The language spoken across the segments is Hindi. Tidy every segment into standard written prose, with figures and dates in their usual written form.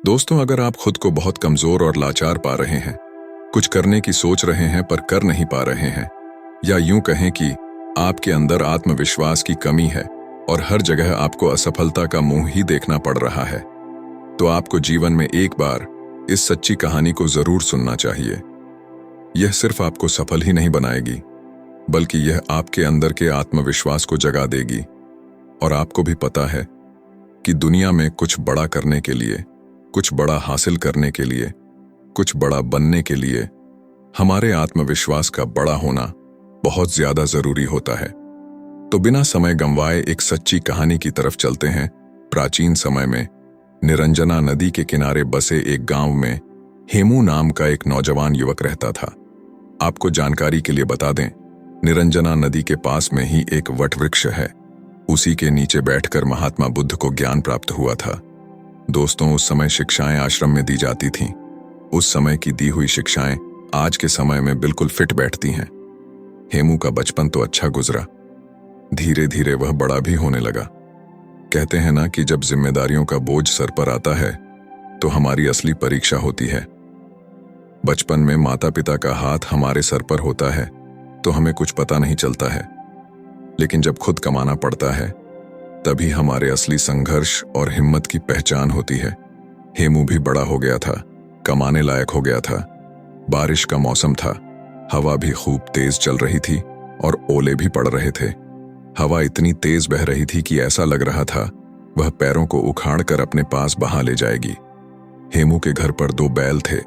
दोस्तों, अगर आप खुद को बहुत कमजोर और लाचार पा रहे हैं, कुछ करने की सोच रहे हैं पर कर नहीं पा रहे हैं, या यूं कहें कि आपके अंदर आत्मविश्वास की कमी है और हर जगह आपको असफलता का मुंह ही देखना पड़ रहा है, तो आपको जीवन में एक बार इस सच्ची कहानी को जरूर सुनना चाहिए। यह सिर्फ आपको सफल ही नहीं बनाएगी, बल्कि यह आपके अंदर के आत्मविश्वास को जगा देगी। और आपको भी पता है कि दुनिया में कुछ बड़ा करने के लिए, कुछ बड़ा हासिल करने के लिए, कुछ बड़ा बनने के लिए हमारे आत्मविश्वास का बड़ा होना बहुत ज्यादा जरूरी होता है। तो बिना समय गंवाए एक सच्ची कहानी की तरफ चलते हैं। प्राचीन समय में निरंजना नदी के किनारे बसे एक गांव में हेमू नाम का एक नौजवान युवक रहता था। आपको जानकारी के लिए बता दें, निरंजना नदी के पास में ही एक वट वृक्ष है। उसी के नीचे बैठकर महात्मा बुद्ध को ज्ञान प्राप्त हुआ था। दोस्तों, उस समय शिक्षाएं आश्रम में दी जाती थीं। उस समय की दी हुई शिक्षाएं आज के समय में बिल्कुल फिट बैठती हैं। हेमू का बचपन तो अच्छा गुजरा, धीरे धीरे वह बड़ा भी होने लगा। कहते हैं ना कि जब जिम्मेदारियों का बोझ सर पर आता है तो हमारी असली परीक्षा होती है। बचपन में माता पिता का हाथ हमारे सर पर होता है तो हमें कुछ पता नहीं चलता है, लेकिन जब खुद कमाना पड़ता है तभी हमारे असली संघर्ष और हिम्मत की पहचान होती है। हेमू भी बड़ा हो गया था, कमाने लायक हो गया था। बारिश का मौसम था, हवा भी खूब तेज चल रही थी और ओले भी पड़ रहे थे। हवा इतनी तेज बह रही थी कि ऐसा लग रहा था वह पैरों को उखाड़कर अपने पास बहा ले जाएगी। हेमू के घर पर 2 बैल थे।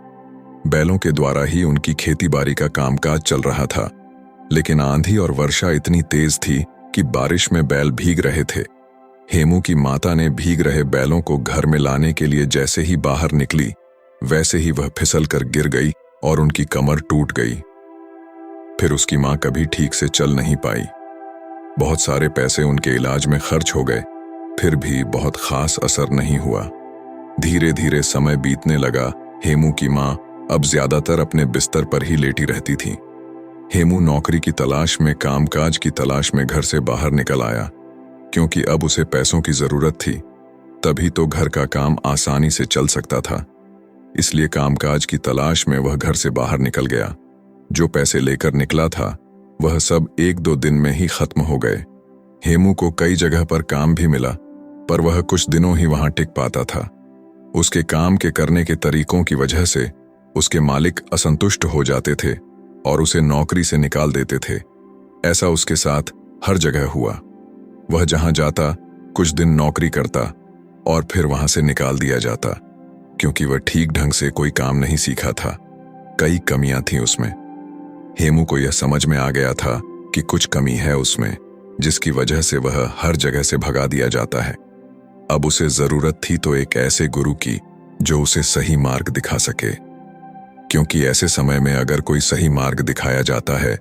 बैलों के द्वारा ही उनकी खेती-बाड़ी का कामकाज चल रहा था, लेकिन आंधी और वर्षा इतनी तेज थी कि बारिश में बैल भीग रहे थे। हेमू की माता ने भीग रहे बैलों को घर में लाने के लिए जैसे ही बाहर निकली, वैसे ही वह फिसलकर गिर गई और उनकी कमर टूट गई। फिर उसकी मां कभी ठीक से चल नहीं पाई। बहुत सारे पैसे उनके इलाज में खर्च हो गए, फिर भी बहुत खास असर नहीं हुआ। धीरे धीरे समय बीतने लगा। हेमू की मां अब ज्यादातर अपने बिस्तर पर ही लेटी रहती थी। हेमू नौकरी की तलाश में, कामकाज की तलाश में घर से बाहर निकल आया, क्योंकि अब उसे पैसों की जरूरत थी। तभी तो घर का काम आसानी से चल सकता था। इसलिए कामकाज की तलाश में वह घर से बाहर निकल गया। जो पैसे लेकर निकला था वह सब 1-2 दिन में ही खत्म हो गए। हेमू को कई जगह पर काम भी मिला, पर वह कुछ दिनों ही वहां टिक पाता था। उसके काम के करने के तरीकों की वजह से उसके मालिक असंतुष्ट हो जाते थे और उसे नौकरी से निकाल देते थे। ऐसा उसके साथ हर जगह हुआ। वह जहां जाता कुछ दिन नौकरी करता और फिर वहां से निकाल दिया जाता, क्योंकि वह ठीक ढंग से कोई काम नहीं सीखा था। कई कमियां थीं उसमें। हेमू को यह समझ में आ गया था कि कुछ कमी है उसमें, जिसकी वजह से वह हर जगह से भगा दिया जाता है। अब उसे जरूरत थी तो एक ऐसे गुरु की जो उसे सही मार्ग दिखा सके, क्योंकि ऐसे समय में अगर कोई सही मार्ग दिखाया जाता है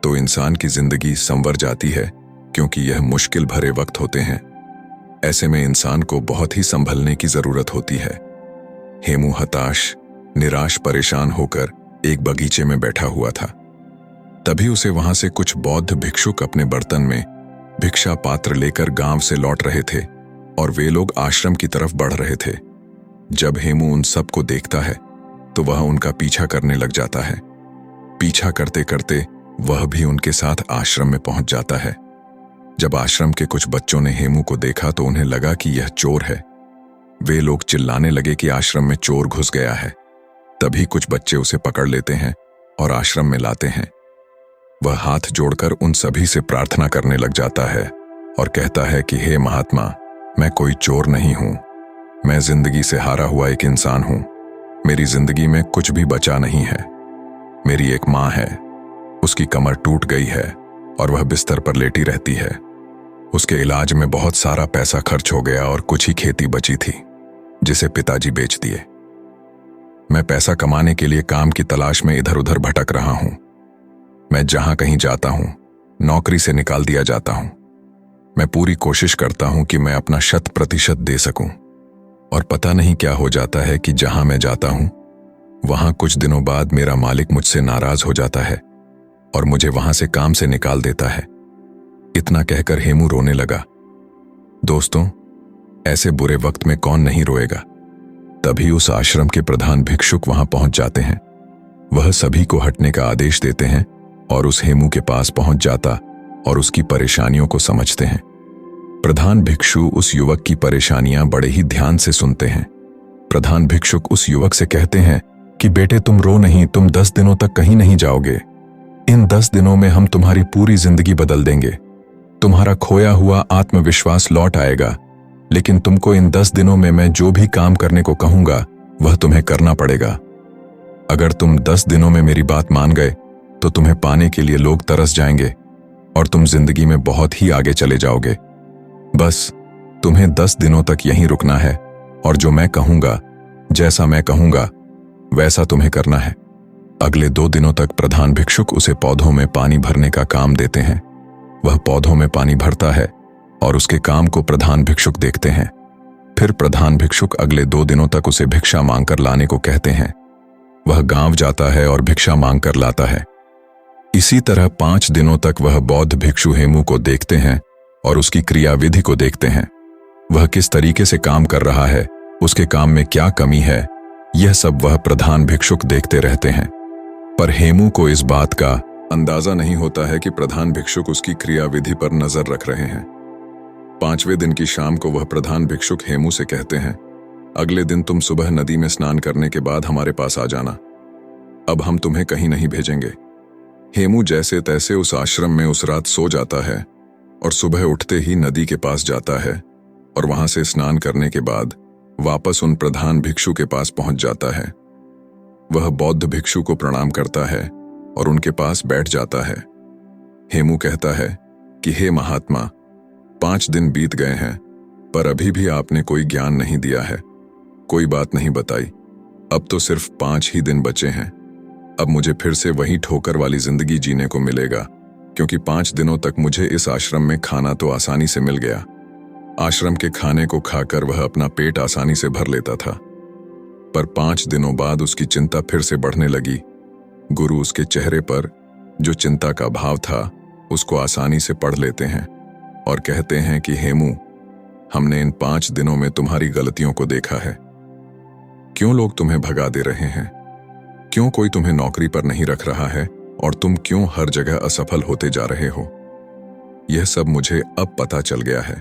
तो इंसान की जिंदगी संवर जाती है, क्योंकि यह मुश्किल भरे वक्त होते हैं। ऐसे में इंसान को बहुत ही संभलने की जरूरत होती है। हेमू हताश, निराश, परेशान होकर एक बगीचे में बैठा हुआ था। तभी उसे वहां से कुछ बौद्ध भिक्षुक अपने बर्तन में भिक्षा पात्र लेकर गांव से लौट रहे थे और वे लोग आश्रम की तरफ बढ़ रहे थे। जब हेमू उन सबको देखता है तो वह उनका पीछा करने लग जाता है। पीछा करते करते वह भी उनके साथ आश्रम में पहुंच जाता है। जब आश्रम के कुछ बच्चों ने हेमू को देखा तो उन्हें लगा कि यह चोर है। वे लोग चिल्लाने लगे कि आश्रम में चोर घुस गया है। तभी कुछ बच्चे उसे पकड़ लेते हैं और आश्रम में लाते हैं। वह हाथ जोड़कर उन सभी से प्रार्थना करने लग जाता है और कहता है कि हे महात्मा, मैं कोई चोर नहीं हूं। मैं जिंदगी से हारा हुआ एक इंसान हूं। मेरी जिंदगी में कुछ भी बचा नहीं है। मेरी एक मां है, उसकी कमर टूट गई है और वह बिस्तर पर लेटी रहती है। उसके इलाज में बहुत सारा पैसा खर्च हो गया और कुछ ही खेती बची थी, जिसे पिताजी बेच दिए। मैं पैसा कमाने के लिए काम की तलाश में इधर उधर भटक रहा हूं। मैं जहां कहीं जाता हूं, नौकरी से निकाल दिया जाता हूं। मैं पूरी कोशिश करता हूं कि मैं अपना 100% दे सकूं, और पता नहीं क्या हो जाता है कि जहां मैं जाता हूं वहां कुछ दिनों बाद मेरा मालिक मुझसे नाराज हो जाता है और मुझे वहां से काम से निकाल देता है। इतना कहकर हेमू रोने लगा। दोस्तों, ऐसे बुरे वक्त में कौन नहीं रोएगा। तभी उस आश्रम के प्रधान भिक्षुक वहां पहुंच जाते हैं। वह सभी को हटने का आदेश देते हैं और उस हेमू के पास पहुंच जाता और उसकी परेशानियों को समझते हैं। प्रधान भिक्षु उस युवक की परेशानियां बड़े ही ध्यान से सुनते हैं। प्रधान भिक्षुक उस युवक से कहते हैं कि बेटे तुम रो नहीं, तुम 10 दिनों तक कहीं नहीं जाओगे। इन 10 दिनों में हम तुम्हारी पूरी जिंदगी बदल देंगे। तुम्हारा खोया हुआ आत्मविश्वास लौट आएगा, लेकिन तुमको इन 10 दिनों में मैं जो भी काम करने को कहूंगा वह तुम्हें करना पड़ेगा। अगर तुम 10 दिनों में मेरी बात मान गए तो तुम्हें पाने के लिए लोग तरस जाएंगे और तुम जिंदगी में बहुत ही आगे चले जाओगे। बस तुम्हें 10 दिनों तक यहीं रुकना है और जो मैं कहूंगा, जैसा मैं कहूंगा वैसा तुम्हें करना है। अगले 2 दिनों तक प्रधान भिक्षुक उसे पौधों में पानी भरने का काम देते हैं। वह पौधों में पानी भरता है और उसके काम को प्रधान भिक्षुक देखते हैं। फिर प्रधान भिक्षुक अगले 2 दिनों तक उसे भिक्षा मांगकर लाने को कहते हैं। वह गांव जाता है और भिक्षा मांगकर लाता है। इसी तरह 5 दिनों तक वह बौद्ध भिक्षु हेमू को देखते हैं और उसकी क्रियाविधि को देखते हैं। वह किस तरीके से काम कर रहा है, उसके काम में क्या कमी है, यह सब वह प्रधान भिक्षुक देखते रहते हैं। पर हेमू को इस बात का अंदाजा नहीं होता है कि प्रधान भिक्षुक उसकी क्रियाविधि पर नजर रख रहे हैं। 5वें दिन की शाम को वह प्रधान भिक्षुक हेमू से कहते हैं, अगले दिन तुम सुबह नदी में स्नान करने के बाद हमारे पास आ जाना। अब हम तुम्हें कहीं नहीं भेजेंगे। हेमू जैसे तैसे उस आश्रम में उस रात सो जाता है और सुबह उठते ही नदी के पास जाता है और वहां से स्नान करने के बाद वापस उन प्रधान भिक्षु के पास पहुंच जाता है। वह बौद्ध भिक्षु को प्रणाम करता है और उनके पास बैठ जाता है। हेमू कहता है कि हे महात्मा, 5 दिन बीत गए हैं पर अभी भी आपने कोई ज्ञान नहीं दिया है, कोई बात नहीं बताई। अब तो सिर्फ 5 ही दिन बचे हैं। अब मुझे फिर से वही ठोकर वाली जिंदगी जीने को मिलेगा, क्योंकि 5 दिनों तक मुझे इस आश्रम में खाना तो आसानी से मिल गया। आश्रम के खाने को खाकर वह अपना पेट आसानी से भर लेता था, पर 5 दिनों बाद उसकी चिंता फिर से बढ़ने लगी। गुरु उसके चेहरे पर जो चिंता का भाव था उसको आसानी से पढ़ लेते हैं और कहते हैं कि हेमू, हमने इन 5 दिनों में तुम्हारी गलतियों को देखा है। क्यों लोग तुम्हें भगा दे रहे हैं, क्यों कोई तुम्हें नौकरी पर नहीं रख रहा है और तुम क्यों हर जगह असफल होते जा रहे हो, यह सब मुझे अब पता चल गया है।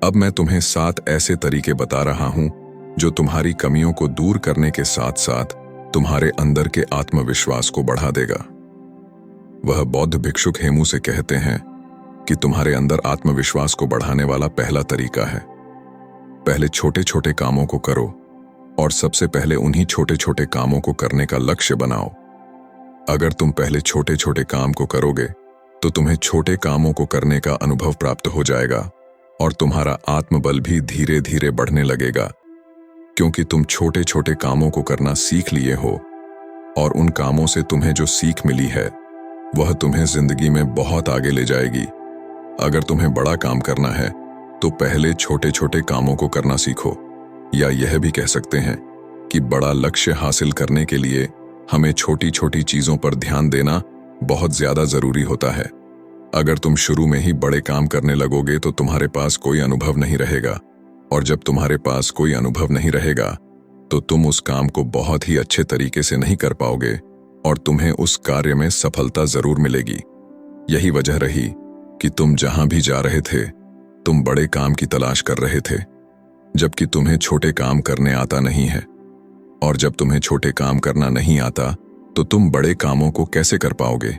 अब मैं तुम्हें 7 ऐसे तरीके बता रहा हूं जो तुम्हारी कमियों को दूर करने के साथ साथ तुम्हारे अंदर के आत्मविश्वास को बढ़ा देगा। वह बौद्ध भिक्षुक हेमू से कहते हैं कि तुम्हारे अंदर आत्मविश्वास को बढ़ाने वाला पहला तरीका है, पहले छोटे छोटे कामों को करो और सबसे पहले उन्हीं छोटे छोटे कामों को करने का लक्ष्य बनाओ। अगर तुम पहले छोटे छोटे काम को करोगे तो तुम्हें छोटे कामों को करने का अनुभव प्राप्त हो जाएगा और तुम्हारा आत्मबल भी धीरे धीरे बढ़ने लगेगा, क्योंकि तुम छोटे छोटे कामों को करना सीख लिए हो और उन कामों से तुम्हें जो सीख मिली है वह तुम्हें जिंदगी में बहुत आगे ले जाएगी। अगर तुम्हें बड़ा काम करना है तो पहले छोटे छोटे कामों को करना सीखो, या यह भी कह सकते हैं कि बड़ा लक्ष्य हासिल करने के लिए हमें छोटी छोटी चीजों पर ध्यान देना बहुत ज्यादा जरूरी होता है। अगर तुम शुरू में ही बड़े काम करने लगोगे तो तुम्हारे पास कोई अनुभव नहीं रहेगा, और जब तुम्हारे पास कोई अनुभव नहीं रहेगा तो तुम उस काम को बहुत ही अच्छे तरीके से नहीं कर पाओगे और तुम्हें उस कार्य में सफलता जरूर मिलेगी। यही वजह रही कि तुम जहां भी जा रहे थे तुम बड़े काम की तलाश कर रहे थे, जबकि तुम्हें छोटे काम करने आता नहीं है। और जब तुम्हें छोटे काम करना नहीं आता तो तुम बड़े कामों को कैसे कर पाओगे।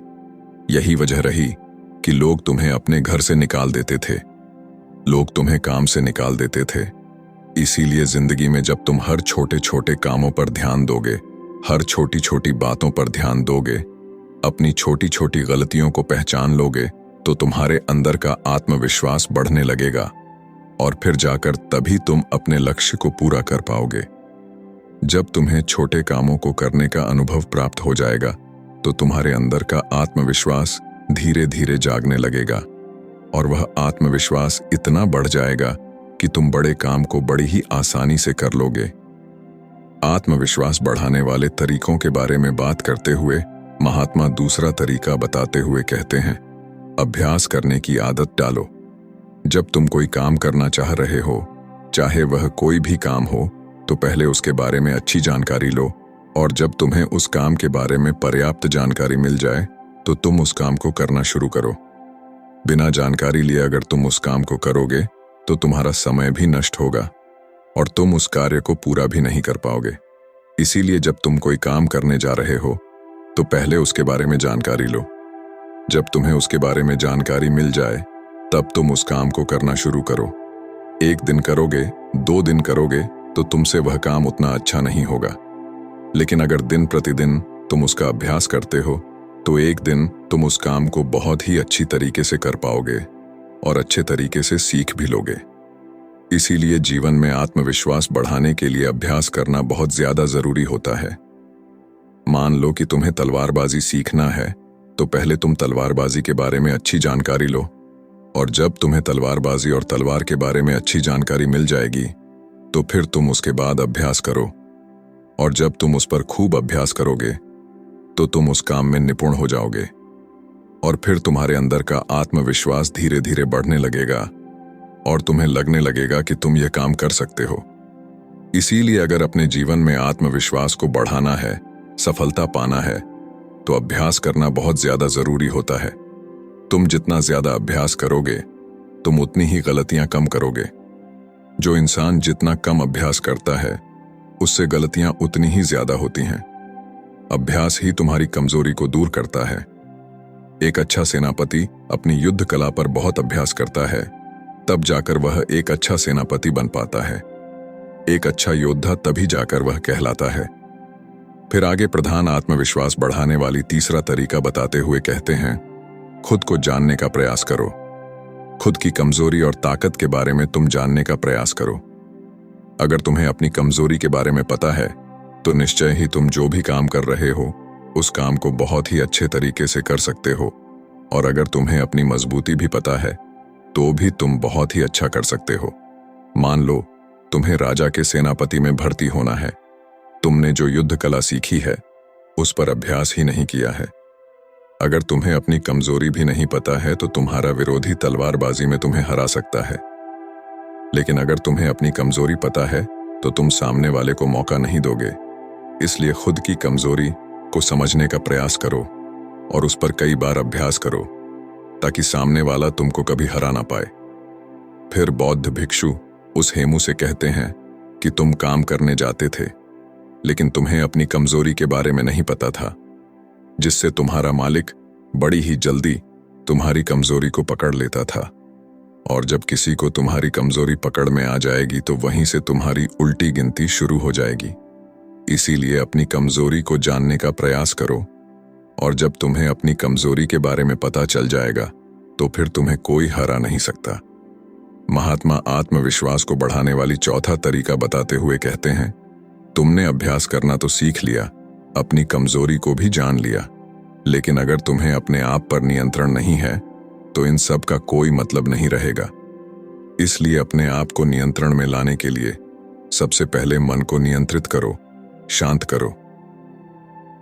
यही वजह रही कि लोग तुम्हें अपने घर से निकाल देते थे, लोग तुम्हें काम से निकाल देते थे। इसीलिए जिंदगी में जब तुम हर छोटे छोटे कामों पर ध्यान दोगे, हर छोटी छोटी बातों पर ध्यान दोगे, अपनी छोटी छोटी गलतियों को पहचान लोगे, तो तुम्हारे अंदर का आत्मविश्वास बढ़ने लगेगा और फिर जाकर तभी तुम अपने लक्ष्य को पूरा कर पाओगे। जब तुम्हें छोटे कामों को करने का अनुभव प्राप्त हो जाएगा तो तुम्हारे अंदर का आत्मविश्वास धीरे धीरे जागने लगेगा और वह आत्मविश्वास इतना बढ़ जाएगा कि तुम बड़े काम को बड़ी ही आसानी से कर लोगे। आत्मविश्वास बढ़ाने वाले तरीकों के बारे में बात करते हुए महात्मा दूसरा तरीका बताते हुए कहते हैं, अभ्यास करने की आदत डालो। जब तुम कोई काम करना चाह रहे हो, चाहे वह कोई भी काम हो, तो पहले उसके बारे में अच्छी जानकारी लो, और जब तुम्हें उस काम के बारे में पर्याप्त जानकारी मिल जाए तो तुम उस काम को करना शुरू करो। बिना जानकारी लिए अगर तुम उस काम को करोगे तो तुम्हारा समय भी नष्ट होगा और तुम उस कार्य को पूरा भी नहीं कर पाओगे। इसीलिए जब तुम कोई काम करने जा रहे हो तो पहले उसके बारे में जानकारी लो। जब तुम्हें उसके बारे में जानकारी मिल जाए तब तुम उस काम को करना शुरू करो। 1 दिन करोगे, 2 दिन करोगे तो तुमसे वह काम उतना अच्छा नहीं होगा, लेकिन अगर दिन प्रतिदिन तुम उसका अभ्यास करते हो तो एक दिन तुम उस काम को बहुत ही अच्छी तरीके से कर पाओगे और अच्छे तरीके से सीख भी लोगे। इसीलिए जीवन में आत्मविश्वास बढ़ाने के लिए अभ्यास करना बहुत ज्यादा जरूरी होता है। मान लो कि तुम्हें तलवारबाजी सीखना है तो पहले तुम तलवारबाजी के बारे में अच्छी जानकारी लो, और जब तुम्हें तलवारबाजी और तलवार के बारे में अच्छी जानकारी मिल जाएगी तो फिर तुम उसके बाद अभ्यास करो, और जब तुम उस पर खूब अभ्यास करोगे तो तुम उस काम में निपुण हो जाओगे और फिर तुम्हारे अंदर का आत्मविश्वास धीरे धीरे बढ़ने लगेगा और तुम्हें लगने लगेगा कि तुम यह काम कर सकते हो। इसीलिए अगर अपने जीवन में आत्मविश्वास को बढ़ाना है, सफलता पाना है, तो अभ्यास करना बहुत ज्यादा जरूरी होता है। तुम जितना ज्यादा अभ्यास करोगे तुम उतनी ही गलतियां कम करोगे। जो इंसान जितना कम अभ्यास करता है उससे गलतियां उतनी ही ज्यादा होती हैं। अभ्यास ही तुम्हारी कमजोरी को दूर करता है। एक अच्छा सेनापति अपनी युद्ध कला पर बहुत अभ्यास करता है, तब जाकर वह एक अच्छा सेनापति बन पाता है। एक अच्छा योद्धा तभी जाकर वह कहलाता है। फिर आगे प्रधान आत्मविश्वास बढ़ाने वाली तीसरा तरीका बताते हुए कहते हैं, खुद को जानने का प्रयास करो। खुद की कमजोरी और ताकत के बारे में तुम जानने का प्रयास करो। अगर तुम्हें अपनी कमजोरी के बारे में पता है तो निश्चय ही तुम जो भी काम कर रहे हो उस काम को बहुत ही अच्छे तरीके से कर सकते हो, और अगर तुम्हें अपनी मजबूती भी पता है तो भी तुम बहुत ही अच्छा कर सकते हो। मान लो तुम्हें राजा के सेनापति में भर्ती होना है। तुमने जो युद्ध कला सीखी है उस पर अभ्यास ही नहीं किया है। अगर तुम्हें अपनी कमजोरी भी नहीं पता है तो तुम्हारा विरोधी तलवारबाजी में तुम्हें हरा सकता है, लेकिन अगर तुम्हें अपनी कमजोरी पता है तो तुम सामने वाले को मौका नहीं दोगे। इसलिए खुद की कमजोरी को समझने का प्रयास करो और उस पर कई बार अभ्यास करो ताकि सामने वाला तुमको कभी हरा ना पाए। फिर बौद्ध भिक्षु उस हेमू से कहते हैं कि तुम काम करने जाते थे लेकिन तुम्हें अपनी कमजोरी के बारे में नहीं पता था, जिससे तुम्हारा मालिक बड़ी ही जल्दी तुम्हारी कमजोरी को पकड़ लेता था, और जब किसी को तुम्हारी कमजोरी पकड़ में आ जाएगी तो वहीं से तुम्हारी उल्टी गिनती शुरू हो जाएगी। इसीलिए अपनी कमजोरी को जानने का प्रयास करो, और जब तुम्हें अपनी कमजोरी के बारे में पता चल जाएगा तो फिर तुम्हें कोई हरा नहीं सकता। महात्मा आत्मविश्वास को बढ़ाने वाली चौथा तरीका बताते हुए कहते हैं, तुमने अभ्यास करना तो सीख लिया, अपनी कमजोरी को भी जान लिया, लेकिन अगर तुम्हें अपने आप पर नियंत्रण नहीं है तो इन सब का कोई मतलब नहीं रहेगा। इसलिए अपने आप को नियंत्रण में लाने के लिए सबसे पहले मन को नियंत्रित करो, शांत करो।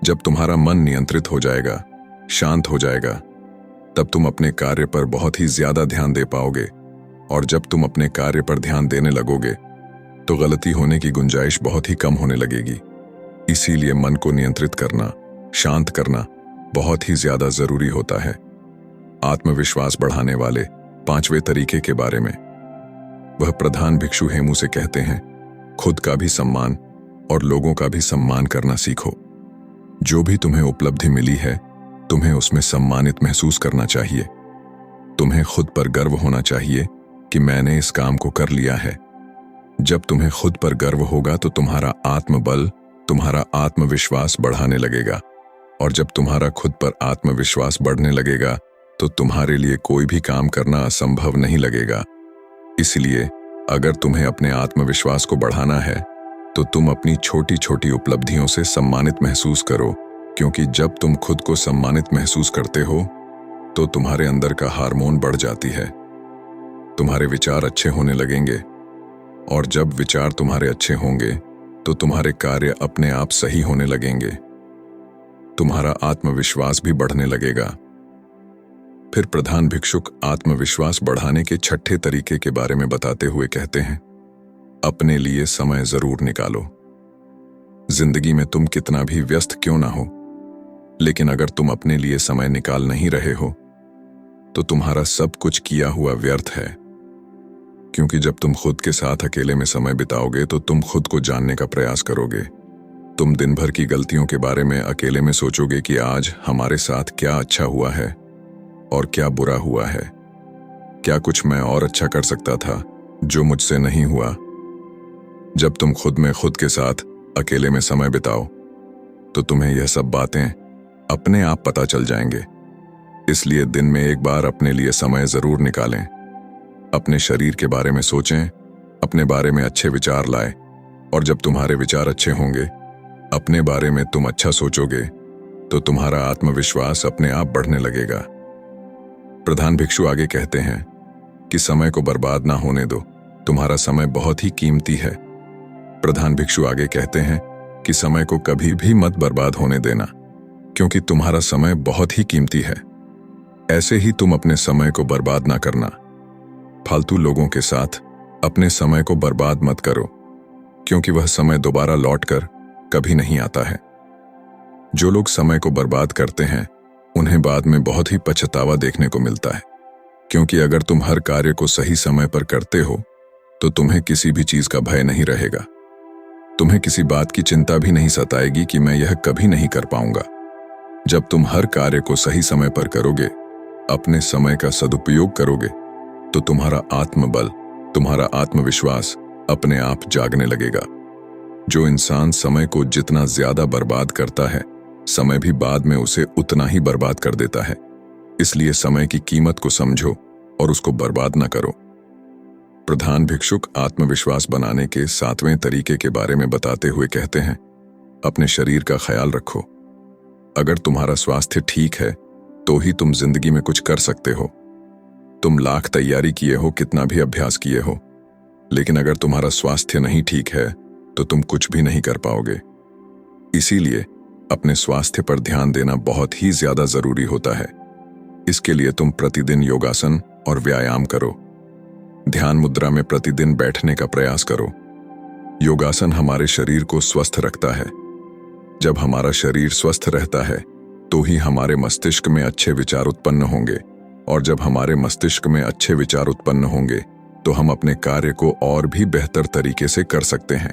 जब तुम्हारा मन नियंत्रित हो जाएगा, शांत हो जाएगा, तब तुम अपने कार्य पर बहुत ही ज्यादा ध्यान दे पाओगे, और जब तुम अपने कार्य पर ध्यान देने लगोगे तो गलती होने की गुंजाइश बहुत ही कम होने लगेगी। इसीलिए मन को नियंत्रित करना, शांत करना बहुत ही ज्यादा जरूरी होता है। आत्मविश्वास बढ़ाने वाले 5वें तरीके के बारे में वह प्रधान भिक्षु हेमू से कहते हैं, खुद का भी सम्मान और लोगों का भी सम्मान करना सीखो। जो भी तुम्हें उपलब्धि मिली है तुम्हें उसमें सम्मानित महसूस करना चाहिए। तुम्हें खुद पर गर्व होना चाहिए कि मैंने इस काम को कर लिया है। जब तुम्हें खुद पर गर्व होगा तो तुम्हारा आत्मबल, तुम्हारा आत्मविश्वास बढ़ाने लगेगा, और जब तुम्हारा खुद पर आत्मविश्वास बढ़ने लगेगा तो तुम्हारे लिए कोई भी काम करना असंभव नहीं लगेगा। इसलिए अगर तुम्हें अपने आत्मविश्वास को बढ़ाना है तो तुम अपनी छोटी छोटी उपलब्धियों से सम्मानित महसूस करो, क्योंकि जब तुम खुद को सम्मानित महसूस करते हो तो तुम्हारे अंदर का हार्मोन बढ़ जाती है, तुम्हारे विचार अच्छे होने लगेंगे, और जब विचार तुम्हारे अच्छे होंगे तो तुम्हारे कार्य अपने आप सही होने लगेंगे, तुम्हारा आत्मविश्वास भी बढ़ने लगेगा। फिर प्रधान भिक्षुक आत्मविश्वास बढ़ाने के 6ठे तरीके के बारे में बताते हुए कहते हैं, अपने लिए समय जरूर निकालो। जिंदगी में तुम कितना भी व्यस्त क्यों ना हो, लेकिन अगर तुम अपने लिए समय निकाल नहीं रहे हो तो तुम्हारा सब कुछ किया हुआ व्यर्थ है। क्योंकि जब तुम खुद के साथ अकेले में समय बिताओगे तो तुम खुद को जानने का प्रयास करोगे। तुम दिन भर की गलतियों के बारे में अकेले में सोचोगे कि आज हमारे साथ क्या अच्छा हुआ है और क्या बुरा हुआ है। क्या कुछ मैं और अच्छा कर सकता था जो मुझसे नहीं हुआ। जब तुम खुद में खुद के साथ अकेले में समय बिताओ तो तुम्हें यह सब बातें अपने आप पता चल जाएंगे। इसलिए दिन में एक बार अपने लिए समय जरूर निकालें। अपने शरीर के बारे में सोचें, अपने बारे में अच्छे विचार लाएं, और जब तुम्हारे विचार अच्छे होंगे, अपने बारे में तुम अच्छा सोचोगे, तो तुम्हारा आत्मविश्वास अपने आप बढ़ने लगेगा। प्रधान भिक्षु आगे कहते हैं कि समय को बर्बाद ना होने दो, तुम्हारा समय बहुत ही कीमती है। प्रधान भिक्षु आगे कहते हैं कि समय को कभी भी मत बर्बाद होने देना, क्योंकि तुम्हारा समय बहुत ही कीमती है। ऐसे ही तुम अपने समय को बर्बाद ना करना। फालतू लोगों के साथ अपने समय को बर्बाद मत करो, क्योंकि वह समय दोबारा लौटकर कभी नहीं आता है। जो लोग समय को बर्बाद करते हैं उन्हें बाद में बहुत ही पछतावा देखने को मिलता है, क्योंकि अगर तुम हर कार्य को सही समय पर करते हो तो तुम्हें किसी भी चीज का भय नहीं रहेगा। तुम्हें किसी बात की चिंता भी नहीं सताएगी कि मैं यह कभी नहीं कर पाऊंगा। जब तुम हर कार्य को सही समय पर करोगे, अपने समय का सदुपयोग करोगे, तो तुम्हारा आत्मबल, तुम्हारा आत्मविश्वास अपने आप जागने लगेगा। जो इंसान समय को जितना ज्यादा बर्बाद करता है, समय भी बाद में उसे उतना ही बर्बाद कर देता है। इसलिए समय की कीमत को समझो और उसको बर्बाद ना करो। प्रधान भिक्षुक आत्मविश्वास बनाने के 7वें तरीके के बारे में बताते हुए कहते हैं, अपने शरीर का ख्याल रखो। अगर तुम्हारा स्वास्थ्य ठीक है तो ही तुम जिंदगी में कुछ कर सकते हो। तुम लाख तैयारी किए हो, कितना भी अभ्यास किए हो, लेकिन अगर तुम्हारा स्वास्थ्य नहीं ठीक है तो तुम कुछ भी नहीं कर पाओगे। इसीलिए अपने स्वास्थ्य पर ध्यान देना बहुत ही ज्यादा जरूरी होता है। इसके लिए तुम प्रतिदिन योगासन और व्यायाम करो। ध्यान मुद्रा में प्रतिदिन बैठने का प्रयास करो। योगासन हमारे शरीर को स्वस्थ रखता है। जब हमारा शरीर स्वस्थ रहता है तो ही हमारे मस्तिष्क में अच्छे विचार उत्पन्न होंगे, और जब हमारे मस्तिष्क में अच्छे विचार उत्पन्न होंगे तो हम अपने कार्य को और भी बेहतर तरीके से कर सकते हैं।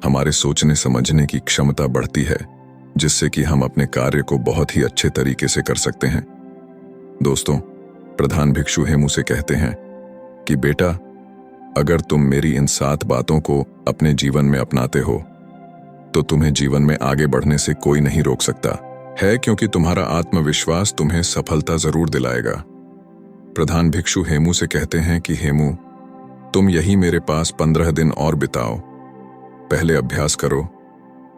हमारे सोचने समझने की क्षमता बढ़ती है, जिससे कि हम अपने कार्य को बहुत ही अच्छे तरीके से कर सकते हैं। दोस्तों, प्रधान भिक्षु हेमू से कहते हैं कि बेटा, अगर तुम मेरी इन 7 बातों को अपने जीवन में अपनाते हो तो तुम्हें जीवन में आगे बढ़ने से कोई नहीं रोक सकता है, क्योंकि तुम्हारा आत्मविश्वास तुम्हें सफलता जरूर दिलाएगा। प्रधान भिक्षु हेमू से कहते हैं कि हेमू, तुम यही मेरे पास 15 दिन और बिताओ। पहले अभ्यास करो,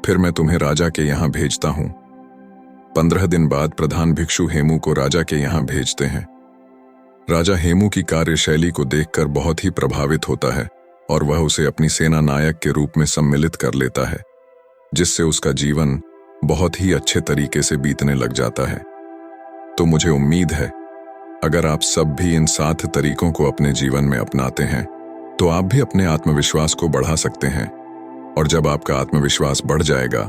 फिर मैं तुम्हें राजा के यहाँ भेजता हूँ। 15 दिन बाद प्रधान भिक्षु हेमू को राजा के यहाँ भेजते हैं। राजा हेमू की कार्यशैली को देखकर बहुत ही प्रभावित होता है और वह उसे अपनी सेना नायक के रूप में सम्मिलित कर लेता है, जिससे उसका जीवन बहुत ही अच्छे तरीके से बीतने लग जाता है। तो मुझे उम्मीद है अगर आप सब भी इन 7 तरीकों को अपने जीवन में अपनाते हैं तो आप भी अपने आत्मविश्वास को बढ़ा सकते हैं, और जब आपका आत्मविश्वास बढ़ जाएगा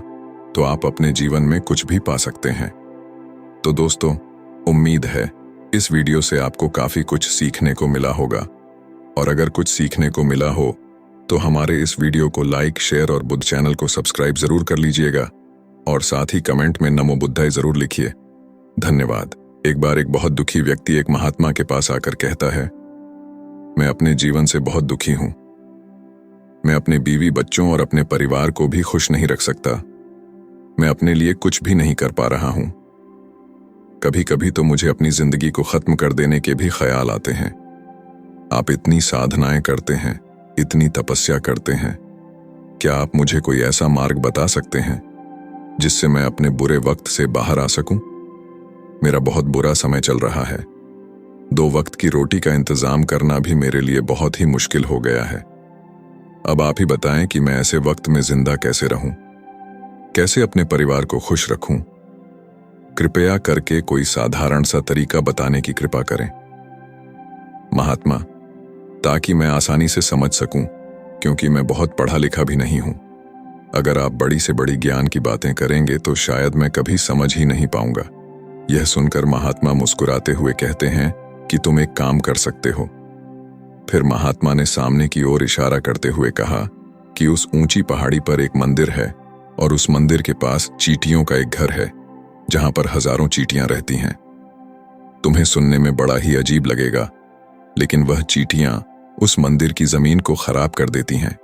तो आप अपने जीवन में कुछ भी पा सकते हैं। तो दोस्तों, उम्मीद है इस वीडियो से आपको काफी कुछ सीखने को मिला होगा, और अगर कुछ सीखने को मिला हो तो हमारे इस वीडियो को लाइक, शेयर और बुद्ध चैनल को सब्सक्राइब जरूर कर लीजिएगा, और साथ ही कमेंट में नमो बुद्धाय जरूर लिखिए। धन्यवाद। एक बार एक बहुत दुखी व्यक्ति एक महात्मा के पास आकर कहता है, मैं अपने जीवन से बहुत दुखी हूं। मैं अपने बीवी बच्चों और अपने परिवार को भी खुश नहीं रख सकता। मैं अपने लिए कुछ भी नहीं कर पा रहा हूं। कभी कभी तो मुझे अपनी जिंदगी को खत्म कर देने के भी ख्याल आते हैं। आप इतनी साधनाएं करते हैं, इतनी तपस्या करते हैं, क्या आप मुझे कोई ऐसा मार्ग बता सकते हैं जिससे मैं अपने बुरे वक्त से बाहर आ सकूं? मेरा बहुत बुरा समय चल रहा है। 2 वक्त की रोटी का इंतजाम करना भी मेरे लिए बहुत ही मुश्किल हो गया है। अब आप ही बताएं कि मैं ऐसे वक्त में जिंदा कैसे रहूं, कैसे अपने परिवार को खुश रखूं। कृपया करके कोई साधारण सा तरीका बताने की कृपा करें। महात्मा, ताकि मैं आसानी से समझ सकूं क्योंकि मैं बहुत पढ़ा लिखा भी नहीं हूं। अगर आप बड़ी से बड़ी ज्ञान की बातें करेंगे तो शायद मैं कभी समझ ही नहीं पाऊंगा। यह सुनकर महात्मा मुस्कुराते हुए कहते हैं कि तुम एक काम कर सकते हो। फिर महात्मा ने सामने की ओर इशारा करते हुए कहा कि उस ऊंची पहाड़ी पर एक मंदिर है और उस मंदिर के पास चींटियों का एक घर है जहां पर हजारों चींटियां रहती हैं। तुम्हें सुनने में बड़ा ही अजीब लगेगा, लेकिन वह चींटियां उस मंदिर की जमीन को खराब कर देती हैं,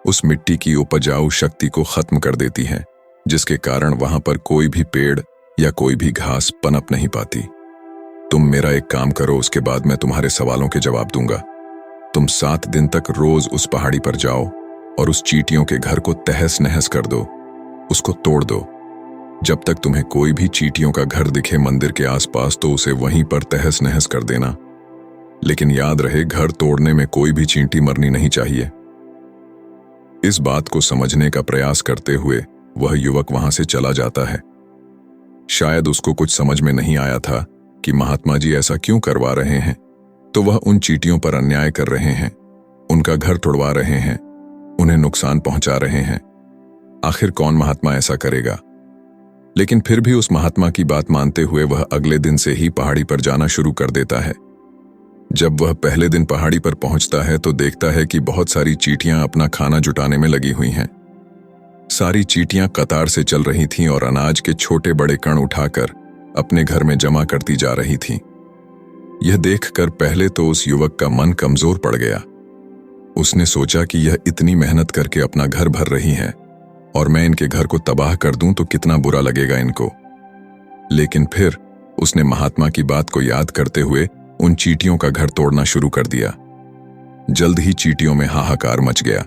उस मिट्टी की उपजाऊ शक्ति को खत्म कर देती हैं, जिसके कारण वहां पर कोई भी पेड़ या कोई भी घास पनप नहीं पाती। तुम मेरा एक काम करो, उसके बाद मैं तुम्हारे सवालों के जवाब दूंगा। तुम 7 दिन तक रोज उस पहाड़ी पर जाओ और उस चींटियों के घर को तहस नहस कर दो, उसको तोड़ दो। जब तक तुम्हें कोई भी चींटियों का घर दिखे मंदिर के आसपास तो उसे वहीं पर तहस नहस कर देना। लेकिन याद रहे, घर तोड़ने में कोई भी चींटी मरनी नहीं चाहिए। इस बात को समझने का प्रयास करते हुए वह युवक वहां से चला जाता है। शायद उसको कुछ समझ में नहीं आया था कि महात्मा जी ऐसा क्यों करवा रहे हैं, तो वह उन चींटियों पर अन्याय कर रहे हैं, उनका घर तोड़वा रहे हैं, उन्हें नुकसान पहुंचा रहे हैं। आखिर कौन महात्मा ऐसा करेगा? लेकिन फिर भी उस महात्मा की बात मानते हुए वह अगले दिन से ही पहाड़ी पर जाना शुरू कर देता है। जब वह पहले दिन पहाड़ी पर पहुंचता है तो देखता है कि बहुत सारी चींटियां अपना खाना जुटाने में लगी हुई हैं। सारी चींटियां कतार से चल रही थीं और अनाज के छोटे बड़े कण उठाकर अपने घर में जमा करती जा रही थीं। यह देखकर पहले तो उस युवक का मन कमजोर पड़ गया। उसने सोचा कि यह इतनी मेहनत करके अपना घर भर रही है और मैं इनके घर को तबाह कर दूं तो कितना बुरा लगेगा इनको। लेकिन फिर उसने महात्मा की बात को याद करते हुए उन चींटियों का घर तोड़ना शुरू कर दिया। जल्द ही चींटियों में हाहाकार मच गया।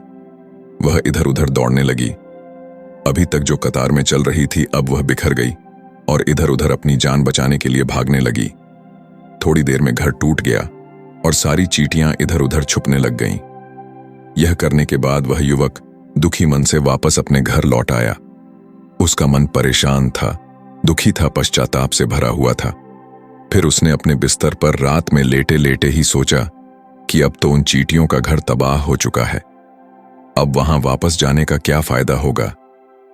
वह इधर उधर दौड़ने लगी। अभी तक जो कतार में चल रही थी अब वह बिखर गई और इधर उधर अपनी जान बचाने के लिए भागने लगी। थोड़ी देर में घर टूट गया और सारी चींटियां इधर उधर छुपने लग गईं। यह करने के बाद वह युवक दुखी मन से वापस अपने घर लौट आया। उसका मन परेशान था, दुखी था, पश्चाताप से भरा हुआ था। फिर उसने अपने बिस्तर पर रात में लेटे लेटे ही सोचा कि अब तो उन चींटियों का घर तबाह हो चुका है। अब वहां वापस जाने का क्या फायदा होगा,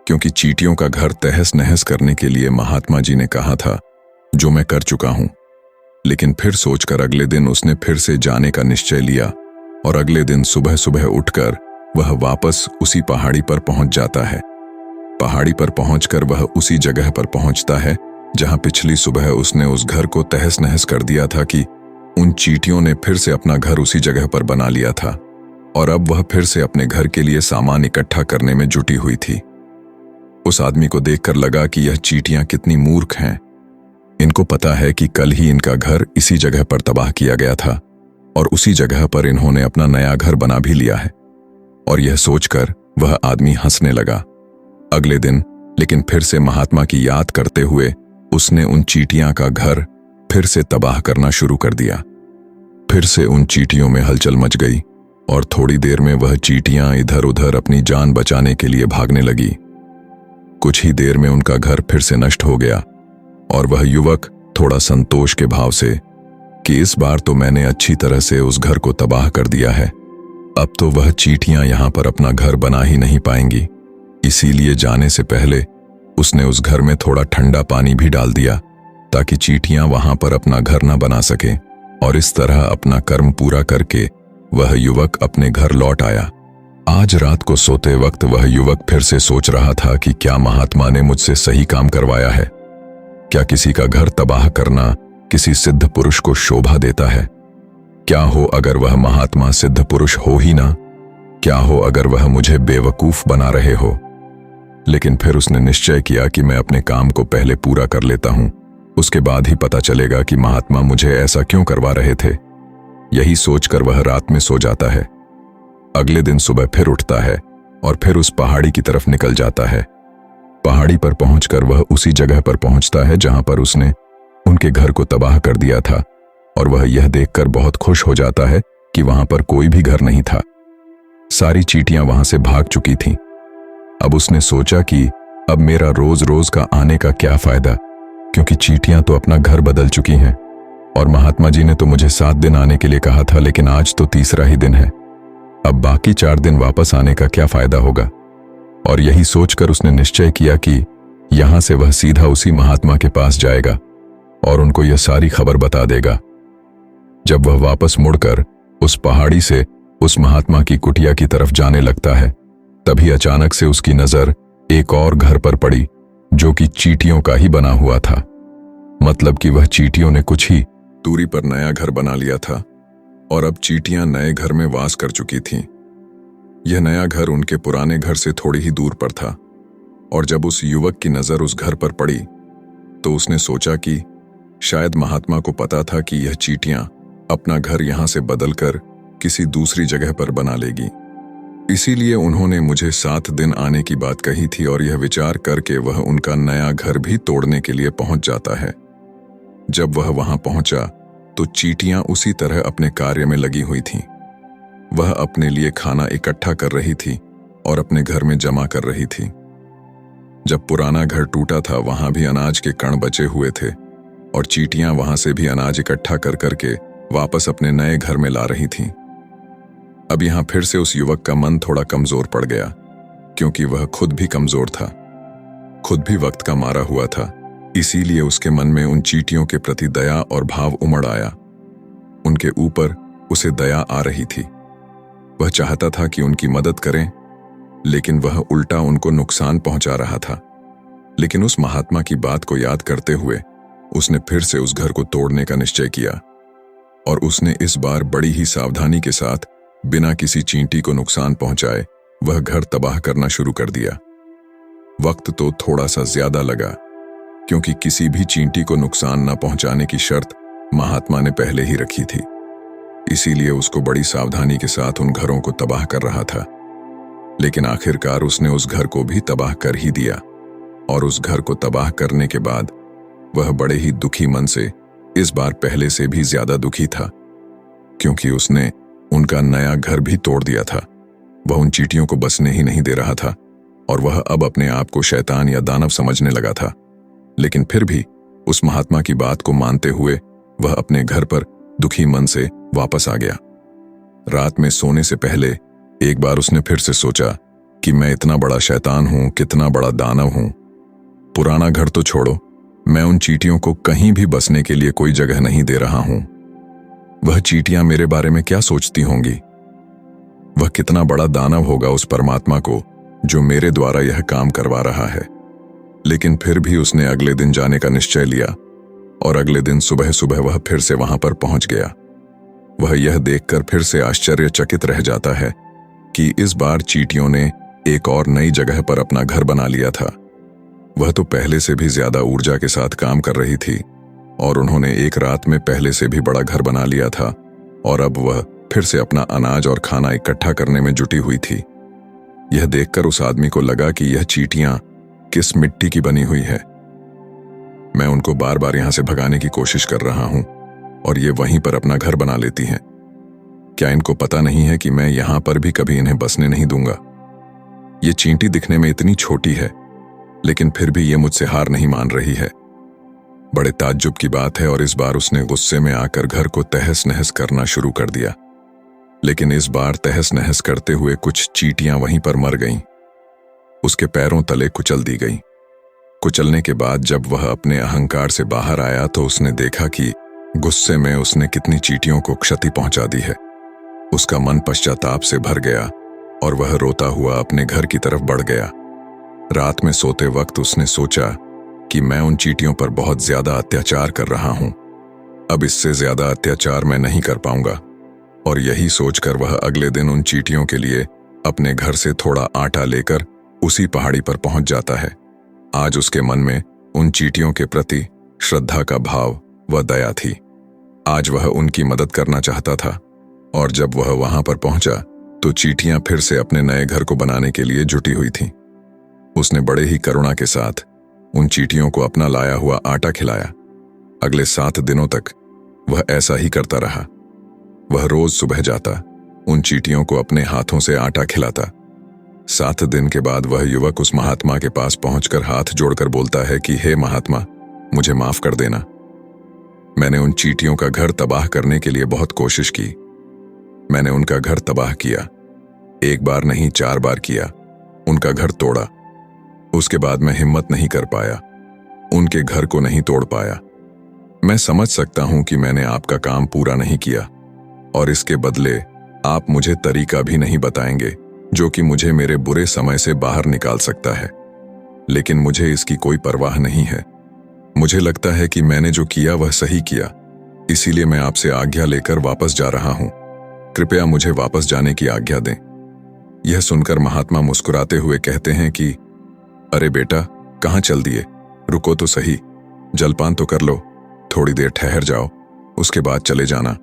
क्योंकि चींटियों का घर तहस नहस करने के लिए महात्मा जी ने कहा था, जो मैं कर चुका हूं। लेकिन फिर सोचकर अगले दिन उसने फिर से जाने का निश्चय लिया और अगले दिन सुबह सुबह उठकर वह वापस उसी पहाड़ी पर पहुंच जाता है। पहाड़ी पर पहुंचकर वह उसी जगह पर पहुंचता है जहां पिछली सुबह उसने उस घर को तहस नहस कर दिया था कि उन चींटियों ने फिर से अपना घर उसी जगह पर बना लिया था और अब वह फिर से अपने घर के लिए सामान इकट्ठा करने में जुटी हुई थी। उस आदमी को देखकर लगा कि यह चींटियां कितनी मूर्ख हैं। इनको पता है कि कल ही इनका घर इसी जगह पर तबाह किया गया था और उसी जगह पर इन्होंने अपना नया घर बना भी लिया है। और यह सोचकर वह आदमी हंसने लगा। अगले दिन लेकिन फिर से महात्मा की याद करते हुए उसने उन चींटियां का घर फिर से तबाह करना शुरू कर दिया। फिर से उन चींटियों में हलचल मच गई और थोड़ी देर में वह चींटियां इधर उधर अपनी जान बचाने के लिए भागने लगी। कुछ ही देर में उनका घर फिर से नष्ट हो गया और वह युवक थोड़ा संतोष के भाव से कि इस बार तो मैंने अच्छी तरह से उस घर को तबाह कर दिया है, अब तो वह चींटियां यहां पर अपना घर बना ही नहीं पाएंगी। इसीलिए जाने से पहले उसने उस घर में थोड़ा ठंडा पानी भी डाल दिया ताकि चींटियां वहां पर अपना घर न बना सके। और इस तरह अपना कर्म पूरा करके वह युवक अपने घर लौट आया। आज रात को सोते वक्त वह युवक फिर से सोच रहा था कि क्या महात्मा ने मुझसे सही काम करवाया है? क्या किसी का घर तबाह करना किसी सिद्ध पुरुष को शोभा देता है? क्या हो अगर वह महात्मा सिद्ध पुरुष हो ही ना? क्या हो अगर वह मुझे बेवकूफ बना रहे हो? लेकिन फिर उसने निश्चय किया कि मैं अपने काम को पहले पूरा कर लेता हूं, उसके बाद ही पता चलेगा कि महात्मा मुझे ऐसा क्यों करवा रहे थे। यही सोचकर वह रात में सो जाता है। अगले दिन सुबह फिर उठता है और फिर उस पहाड़ी की तरफ निकल जाता है। पहाड़ी पर पहुंचकर वह उसी जगह पर पहुंचता है जहां पर उसने उनके घर को तबाह कर दिया था और वह यह देखकर बहुत खुश हो जाता है कि वहां पर कोई भी घर नहीं था। सारी चींटियां वहां से भाग चुकी थीं। अब उसने सोचा कि अब मेरा रोज रोज का आने का क्या फायदा, क्योंकि चींटियां तो अपना घर बदल चुकी हैं और महात्मा जी ने तो मुझे 7 दिन आने के लिए कहा था, लेकिन आज तो तीसरा ही दिन है। अब बाकी 4 दिन वापस आने का क्या फायदा होगा। और यही सोचकर उसने निश्चय किया कि यहां से वह सीधा उसी महात्मा के पास जाएगा और उनको यह सारी खबर बता देगा। जब वह वापस मुड़कर उस पहाड़ी से उस महात्मा की कुटिया की तरफ जाने लगता है, तभी अचानक से उसकी नजर एक और घर पर पड़ी जो कि चींटियों का ही बना हुआ था। मतलब कि वह चींटियों ने कुछ ही दूरी पर नया घर बना लिया था और अब चींटियां नए घर में वास कर चुकी थीं। यह नया घर उनके पुराने घर से थोड़ी ही दूर पर था और जब उस युवक की नजर उस घर पर पड़ी तो उसने सोचा कि शायद महात्मा को पता था कि यह चींटियां अपना घर यहां से बदलकर किसी दूसरी जगह पर बना लेगी। इसीलिए उन्होंने मुझे 7 दिन आने की बात कही थी और यह विचार करके वह उनका नया घर भी तोड़ने के लिए पहुंच जाता है। जब वह वहां पहुंचा तो चींटियां उसी तरह अपने कार्य में लगी हुई थीं। वह अपने लिए खाना इकट्ठा कर रही थी और अपने घर में जमा कर रही थी। जब पुराना घर टूटा था वहां भी अनाज के कण बचे हुए थे और चींटियां वहां से भी अनाज इकट्ठा कर करके वापस अपने नए घर में ला रही थीं। अब यहां फिर से उस युवक का मन थोड़ा कमजोर पड़ गया, क्योंकि वह खुद भी कमजोर था, खुद भी वक्त का मारा हुआ था। इसीलिए उसके मन में उन चींटियों के प्रति दया और भाव उमड़ आया। उनके ऊपर उसे दया आ रही थी। वह चाहता था कि उनकी मदद करें, लेकिन वह उल्टा उनको नुकसान पहुंचा रहा था। लेकिन उस महात्मा की बात को याद करते हुए उसने फिर से उस घर को तोड़ने का निश्चय किया और उसने इस बार बड़ी ही सावधानी के साथ बिना किसी चींटी को नुकसान पहुंचाए वह घर तबाह करना शुरू कर दिया। वक्त तो थोड़ा सा ज्यादा लगा, क्योंकि किसी भी चींटी को नुकसान न पहुंचाने की शर्त महात्मा ने पहले ही रखी थी। इसीलिए उसको बड़ी सावधानी के साथ उन घरों को तबाह कर रहा था। लेकिन आखिरकार उसने उस घर को भी तबाह कर ही दिया और उस घर को तबाह करने के बाद वह बड़े ही दुखी मन से, इस बार पहले से भी ज्यादा दुखी था, क्योंकि उसने उनका नया घर भी तोड़ दिया था। वह उन चींटियों को बसने ही नहीं दे रहा था और वह अब अपने आप को शैतान या दानव समझने लगा था। लेकिन फिर भी उस महात्मा की बात को मानते हुए वह अपने घर पर दुखी मन से वापस आ गया। रात में सोने से पहले एक बार उसने फिर से सोचा कि मैं इतना बड़ा शैतान हूं, कितना बड़ा दानव हूं। पुराना घर तो छोड़ो, मैं उन चींटियों को कहीं भी बसने के लिए कोई जगह नहीं दे रहा हूं। वह चींटियां मेरे बारे में क्या सोचती होंगी? वह कितना बड़ा दानव होगा उस परमात्मा को जो मेरे द्वारा यह काम करवा रहा है। लेकिन फिर भी उसने अगले दिन जाने का निश्चय लिया और अगले दिन सुबह सुबह वह फिर से वहां पर पहुंच गया। वह यह देखकर फिर से आश्चर्यचकित रह जाता है कि इस बार चींटियों ने एक और नई जगह पर अपना घर बना लिया था। वह तो पहले से भी ज्यादा ऊर्जा के साथ काम कर रही थी और उन्होंने एक रात में पहले से भी बड़ा घर बना लिया था और अब वह फिर से अपना अनाज और खाना इकट्ठा करने में जुटी हुई थी। यह देखकर उस आदमी को लगा कि यह चींटियां किस मिट्टी की बनी हुई है। मैं उनको बार बार यहां से भगाने की कोशिश कर रहा हूं और ये वहीं पर अपना घर बना लेती हैं। क्या इनको पता नहीं है कि मैं यहां पर भी कभी इन्हें बसने नहीं दूंगा? ये चींटी दिखने में इतनी छोटी है, लेकिन फिर भी ये मुझसे हार नहीं मान रही है। बड़े ताज्जुब की बात है और इस बार उसने गुस्से में आकर घर को तहस नहस करना शुरू कर दिया। लेकिन इस बार तहस नहस करते हुए कुछ चींटियां वहीं पर मर गईं। उसके पैरों तले कुचल दी गईं। कुचलने के बाद जब वह अपने अहंकार से बाहर आया तो उसने देखा कि गुस्से में उसने कितनी चींटियों को क्षति पहुंचा दी है। उसका मन पश्चाताप से भर गया और वह रोता हुआ अपने घर की तरफ बढ़ गया। रात में सोते वक्त उसने सोचा कि मैं उन चींटियों पर बहुत ज्यादा अत्याचार कर रहा हूं। अब इससे ज्यादा अत्याचार मैं नहीं कर पाऊंगा। और यही सोचकर वह अगले दिन उन चींटियों के लिए अपने घर से थोड़ा आटा लेकर उसी पहाड़ी पर पहुंच जाता है। आज उसके मन में उन चींटियों के प्रति श्रद्धा का भाव व दया थी। आज वह उनकी मदद करना चाहता था और जब वह वहां पर पहुंचा तो चींटियां फिर से अपने नए घर को बनाने के लिए जुटी हुई थीं। उसने बड़े ही करुणा के साथ उन चींटियों को अपना लाया हुआ आटा खिलाया। अगले 7 दिनों तक वह ऐसा ही करता रहा। वह रोज सुबह जाता, उन चींटियों को अपने हाथों से आटा खिलाता। 7 दिन के बाद वह युवक उस महात्मा के पास पहुंचकर हाथ जोड़कर बोलता है कि हे महात्मा, मुझे माफ कर देना। मैंने उन चींटियों का घर तबाह करने के लिए बहुत कोशिश की। मैंने उनका घर तबाह किया, एक बार नहीं 4 बार किया, उनका घर तोड़ा। उसके बाद मैं हिम्मत नहीं कर पाया, उनके घर को नहीं तोड़ पाया। मैं समझ सकता हूं कि मैंने आपका काम पूरा नहीं किया और इसके बदले आप मुझे तरीका भी नहीं बताएंगे जो कि मुझे मेरे बुरे समय से बाहर निकाल सकता है। लेकिन मुझे इसकी कोई परवाह नहीं है। मुझे लगता है कि मैंने जो किया वह सही किया, इसीलिए मैं आपसे आज्ञा लेकर वापस जा रहा हूं। कृपया मुझे वापस जाने की आज्ञा दें। यह सुनकर महात्मा मुस्कुराते हुए कहते हैं कि अरे बेटा, कहाँ चल दिए? रुको तो सही, जलपान तो कर लो, थोड़ी देर ठहर जाओ, उसके बाद चले जाना।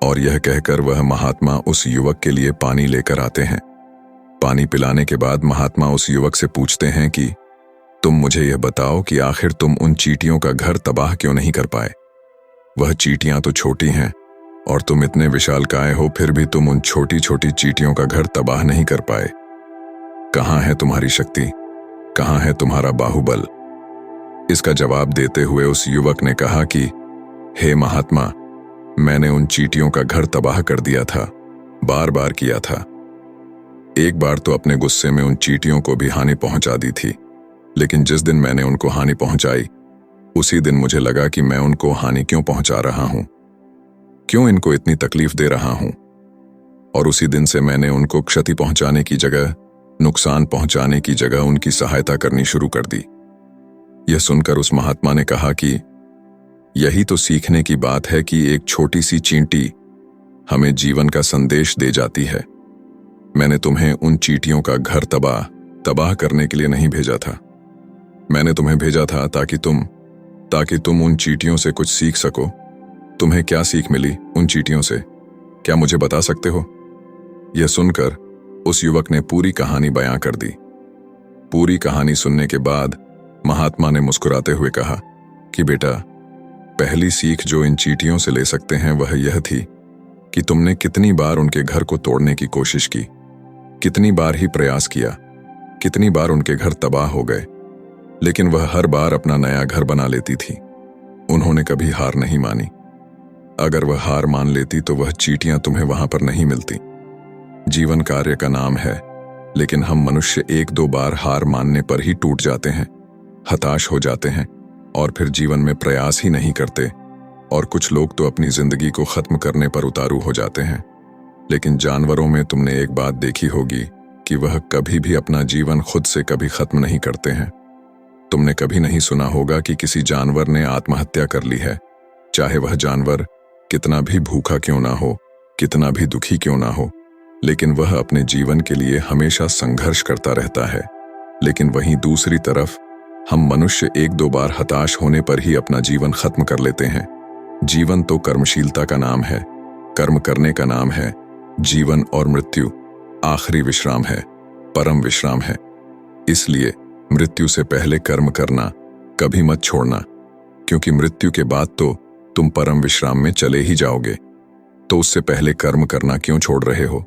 और यह कहकर वह महात्मा उस युवक के लिए पानी लेकर आते हैं। पानी पिलाने के बाद महात्मा उस युवक से पूछते हैं कि तुम मुझे यह बताओ कि आखिर तुम उन चींटियों का घर तबाह क्यों नहीं कर पाए? वह चींटियां तो छोटी हैं और तुम इतने विशालकाय हो, फिर भी तुम उन छोटी छोटी चींटियों का घर तबाह नहीं कर पाए। कहाँ है तुम्हारी शक्ति? कहाँ है तुम्हारा बाहुबल? इसका जवाब देते हुए उस युवक ने कहा कि हे महात्मा, मैंने उन चींटियों का घर तबाह कर दिया था, बार बार किया था। एक बार तो अपने गुस्से में उन चींटियों को भी हानि पहुंचा दी थी, लेकिन जिस दिन मैंने उनको हानि पहुंचाई, उसी दिन मुझे लगा कि मैं उनको हानि क्यों पहुंचा रहा हूं, क्यों इनको इतनी तकलीफ दे रहा हूं। और उसी दिन से मैंने उनको क्षति पहुंचाने की जगह, नुकसान पहुंचाने की जगह उनकी सहायता करनी शुरू कर दी। यह सुनकर उस महात्मा ने कहा कि यही तो सीखने की बात है कि एक छोटी सी चींटी हमें जीवन का संदेश दे जाती है। मैंने तुम्हें उन चींटियों का घर तबाह करने के लिए नहीं भेजा था। मैंने तुम्हें भेजा था ताकि तुम उन चींटियों से कुछ सीख सको। तुम्हें क्या सीख मिली उन चींटियों से, क्या मुझे बता सकते हो? यह सुनकर उस युवक ने पूरी कहानी बयां कर दी। पूरी कहानी सुनने के बाद महात्मा ने मुस्कुराते हुए कहा कि बेटा, पहली सीख जो इन चींटियों से ले सकते हैं वह यह थी कि तुमने कितनी बार उनके घर को तोड़ने की कोशिश की, कितनी बार ही प्रयास किया, कितनी बार उनके घर तबाह हो गए, लेकिन वह हर बार अपना नया घर बना लेती थी। उन्होंने कभी हार नहीं मानी। अगर वह हार मान लेती तो वह चींटियां तुम्हें वहां पर नहीं मिलती। जीवन कार्य का नाम है, लेकिन हम मनुष्य 1-2 बार हार मानने पर ही टूट जाते हैं, हताश हो जाते हैं और फिर जीवन में प्रयास ही नहीं करते। और कुछ लोग तो अपनी जिंदगी को खत्म करने पर उतारू हो जाते हैं। लेकिन जानवरों में तुमने एक बात देखी होगी कि वह कभी भी अपना जीवन खुद से कभी खत्म नहीं करते हैं। तुमने कभी नहीं सुना होगा कि किसी जानवर ने आत्महत्या कर ली है, चाहे वह जानवर कितना भी भूखा क्यों ना हो, कितना भी दुखी क्यों ना हो, लेकिन वह अपने जीवन के लिए हमेशा संघर्ष करता रहता है। लेकिन वहीं दूसरी तरफ हम मनुष्य 1-2 बार हताश होने पर ही अपना जीवन खत्म कर लेते हैं। जीवन तो कर्मशीलता का नाम है, कर्म करने का नाम है। जीवन और मृत्यु आखिरी विश्राम है, परम विश्राम है। इसलिए मृत्यु से पहले कर्म करना कभी मत छोड़ना, क्योंकि मृत्यु के बाद तो तुम परम विश्राम में चले ही जाओगे। तो उससे पहले कर्म करना क्यों छोड़ रहे हो?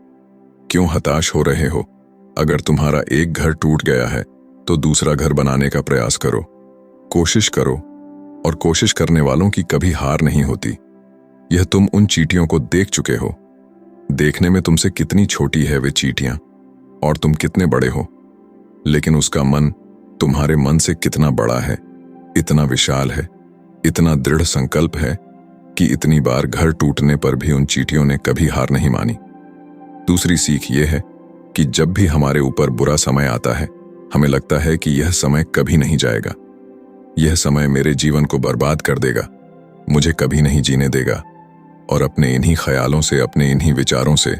क्यों हताश हो रहे हो? अगर तुम्हारा एक घर टूट गया है तो दूसरा घर बनाने का प्रयास करो, कोशिश करो, और कोशिश करने वालों की कभी हार नहीं होती। यह तुम उन चींटियों को देख चुके हो। देखने में तुमसे कितनी छोटी है वे चींटियां और तुम कितने बड़े हो, लेकिन उसका मन तुम्हारे मन से कितना बड़ा है, इतना विशाल है, इतना दृढ़ संकल्प है कि इतनी बार घर टूटने पर भी उन चींटियों ने कभी हार नहीं मानी। दूसरी सीख यह है कि जब भी हमारे ऊपर बुरा समय आता है, हमें लगता है कि यह समय कभी नहीं जाएगा, यह समय मेरे जीवन को बर्बाद कर देगा, मुझे कभी नहीं जीने देगा। और अपने इन्हीं ख्यालों से, अपने इन्हीं विचारों से,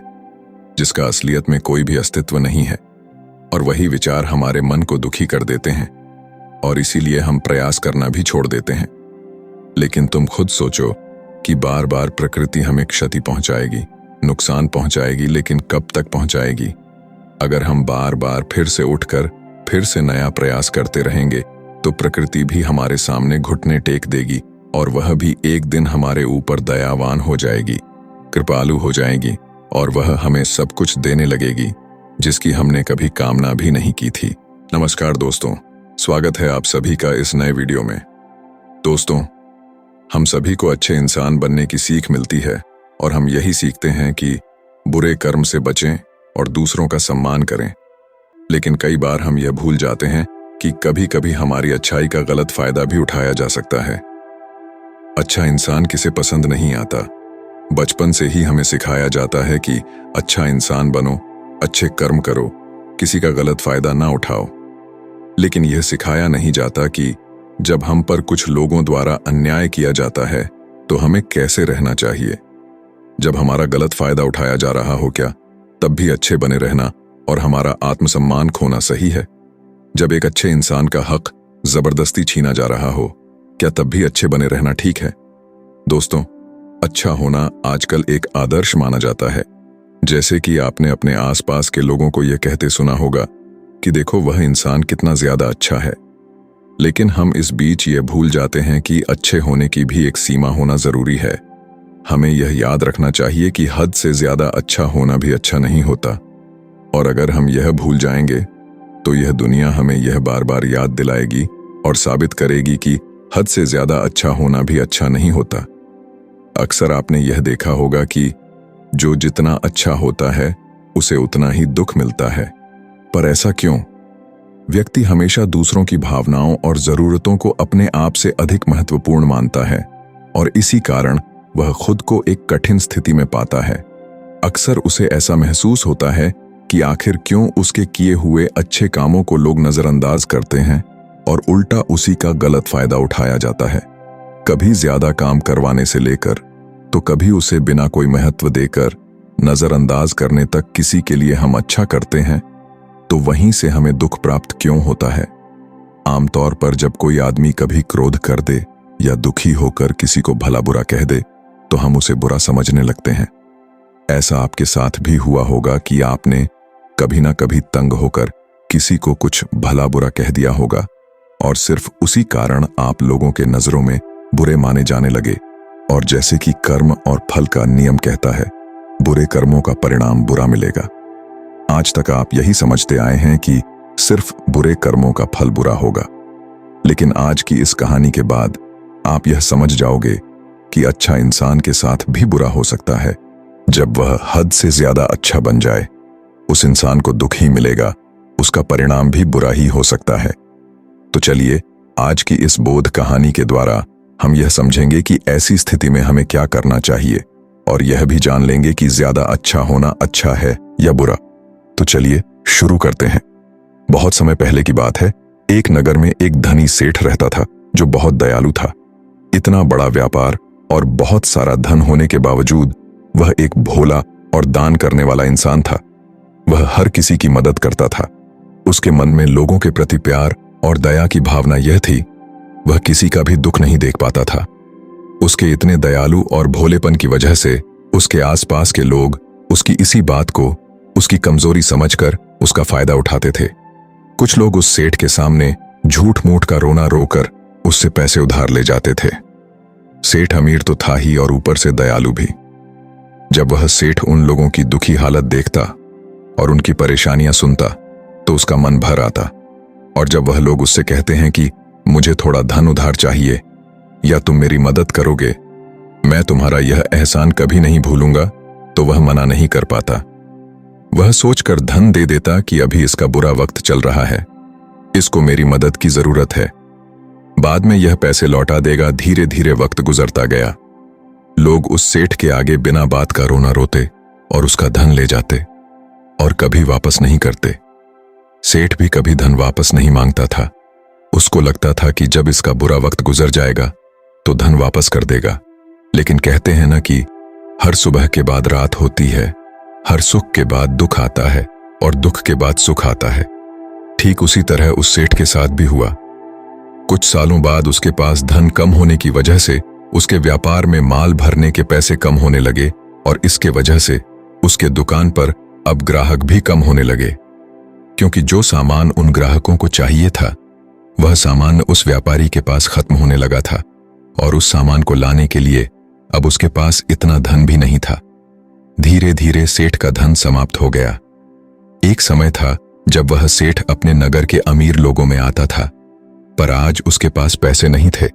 जिसका असलियत में कोई भी अस्तित्व नहीं है, और वही विचार हमारे मन को दुखी कर देते हैं और इसीलिए हम प्रयास करना भी छोड़ देते हैं। लेकिन तुम खुद सोचो कि बार बार प्रकृति हमें क्षति पहुंचाएगी, नुकसान पहुंचाएगी, लेकिन कब तक पहुंचाएगी? अगर हम बार बार फिर से उठकर फिर से नया प्रयास करते रहेंगे तो प्रकृति भी हमारे सामने घुटने टेक देगी और वह भी एक दिन हमारे ऊपर दयावान हो जाएगी, कृपालु हो जाएगी, और वह हमें सब कुछ देने लगेगी जिसकी हमने कभी कामना भी नहीं की थी। नमस्कार दोस्तों, स्वागत है आप सभी का इस नए वीडियो में। दोस्तों, हम सभी को अच्छे इंसान बनने की सीख मिलती है और हम यही सीखते हैं कि बुरे कर्म से बचें और दूसरों का सम्मान करें। लेकिन कई बार हम यह भूल जाते हैं कि कभी कभी हमारी अच्छाई का गलत फायदा भी उठाया जा सकता है। अच्छा इंसान किसे पसंद नहीं आता। बचपन से ही हमें सिखाया जाता है कि अच्छा इंसान बनो, अच्छे कर्म करो, किसी का गलत फायदा ना उठाओ। लेकिन यह सिखाया नहीं जाता कि जब हम पर कुछ लोगों द्वारा अन्याय किया जाता है तो हमें कैसे रहना चाहिए। जब हमारा गलत फायदा उठाया जा रहा हो क्या तब भी अच्छे बने रहना और हमारा आत्मसम्मान खोना सही है। जब एक अच्छे इंसान का हक जबरदस्ती छीना जा रहा हो क्या तब भी अच्छे बने रहना ठीक है। दोस्तों, अच्छा होना आजकल एक आदर्श माना जाता है। जैसे कि आपने अपने आसपास के लोगों को यह कहते सुना होगा कि देखो वह इंसान कितना ज्यादा अच्छा है। लेकिन हम इस बीच ये भूल जाते हैं कि अच्छे होने की भी एक सीमा होना जरूरी है। हमें यह याद रखना चाहिए कि हद से ज्यादा अच्छा होना भी अच्छा नहीं होता। और अगर हम यह भूल जाएंगे तो यह दुनिया हमें यह बार बार याद दिलाएगी और साबित करेगी कि हद से ज्यादा अच्छा होना भी अच्छा नहीं होता। अक्सर आपने यह देखा होगा कि जो जितना अच्छा होता है उसे उतना ही दुख मिलता है। पर ऐसा क्यों? व्यक्ति हमेशा दूसरों की भावनाओं और जरूरतों को अपने आप से अधिक महत्वपूर्ण मानता है और इसी कारण वह खुद को एक कठिन स्थिति में पाता है। अक्सर उसे ऐसा महसूस होता है कि आखिर क्यों उसके किए हुए अच्छे कामों को लोग नजरअंदाज करते हैं और उल्टा उसी का गलत फायदा उठाया जाता है। कभी ज्यादा काम करवाने से लेकर तो कभी उसे बिना कोई महत्व देकर नजरअंदाज करने तक किसी के लिए हम अच्छा करते हैं तो वहीं से हमें दुख प्राप्त क्यों होता है। आमतौर पर जब कोई आदमी कभी क्रोध कर दे या दुखी होकर किसी को भला बुरा कह दे तो हम उसे बुरा समझने लगते हैं। ऐसा आपके साथ भी हुआ होगा कि आपने कभी ना कभी तंग होकर किसी को कुछ भला बुरा कह दिया होगा और सिर्फ उसी कारण आप लोगों के नजरों में बुरे माने जाने लगे। और जैसे कि कर्म और फल का नियम कहता है, बुरे कर्मों का परिणाम बुरा मिलेगा। आज तक आप यही समझते आए हैं कि सिर्फ बुरे कर्मों का फल बुरा होगा। लेकिन आज की इस कहानी के बाद आप यह समझ जाओगे कि अच्छा इंसान के साथ भी बुरा हो सकता है। जब वह हद से ज्यादा अच्छा बन जाए उस इंसान को दुख ही मिलेगा, उसका परिणाम भी बुरा ही हो सकता है। तो चलिए आज की इस बोध कहानी के द्वारा हम यह समझेंगे कि ऐसी स्थिति में हमें क्या करना चाहिए और यह भी जान लेंगे कि ज्यादा अच्छा होना अच्छा है या बुरा। तो चलिए शुरू करते हैं। बहुत समय पहले की बात है, एक नगर में एक धनी सेठ रहता था जो बहुत दयालु था। इतना बड़ा व्यापार और बहुत सारा धन होने के बावजूद वह एक भोला और दान करने वाला इंसान था। वह हर किसी की मदद करता था। उसके मन में लोगों के प्रति प्यार और दया की भावना यह थी, वह किसी का भी दुख नहीं देख पाता था। उसके इतने दयालु और भोलेपन की वजह से उसके आसपास के लोग उसकी इसी बात को उसकी कमजोरी समझकर उसका फायदा उठाते थे। कुछ लोग उस सेठ के सामने झूठ मूठ का रोना रोकर उससे पैसे उधार ले जाते थे। सेठ अमीर तो था ही और ऊपर से दयालु भी। जब वह सेठ उन लोगों की दुखी हालत देखता और उनकी परेशानियां सुनता तो उसका मन भर आता। और जब वह लोग उससे कहते हैं कि मुझे थोड़ा धन उधार चाहिए या तुम मेरी मदद करोगे, मैं तुम्हारा यह एहसान कभी नहीं भूलूंगा, तो वह मना नहीं कर पाता। वह सोचकर धन दे देता कि अभी इसका बुरा वक्त चल रहा है, इसको मेरी मदद की जरूरत है, बाद में यह पैसे लौटा देगा। धीरे धीरे वक्त गुजरता गया। लोग उस सेठ के आगे बिना बात का रोना रोते और उसका धन ले जाते और कभी वापस नहीं करते। सेठ भी कभी धन वापस नहीं मांगता था। उसको लगता था कि जब इसका बुरा वक्त गुजर जाएगा तो धन वापस कर देगा। लेकिन कहते हैं ना कि हर सुबह के बाद रात होती है, हर सुख के बाद दुख आता है और दुख के बाद सुख आता है। ठीक उसी तरह उस सेठ के साथ भी हुआ। कुछ सालों बाद उसके पास धन कम होने की वजह से उसके व्यापार में माल भरने के पैसे कम होने लगे और इसके वजह से उसके दुकान पर अब ग्राहक भी कम होने लगे, क्योंकि जो सामान उन ग्राहकों को चाहिए था वह सामान उस व्यापारी के पास खत्म होने लगा था और उस सामान को लाने के लिए अब उसके पास इतना धन भी नहीं था। धीरे धीरे सेठ का धन समाप्त हो गया। एक समय था जब वह सेठ अपने नगर के अमीर लोगों में आता था, पर आज उसके पास पैसे नहीं थे।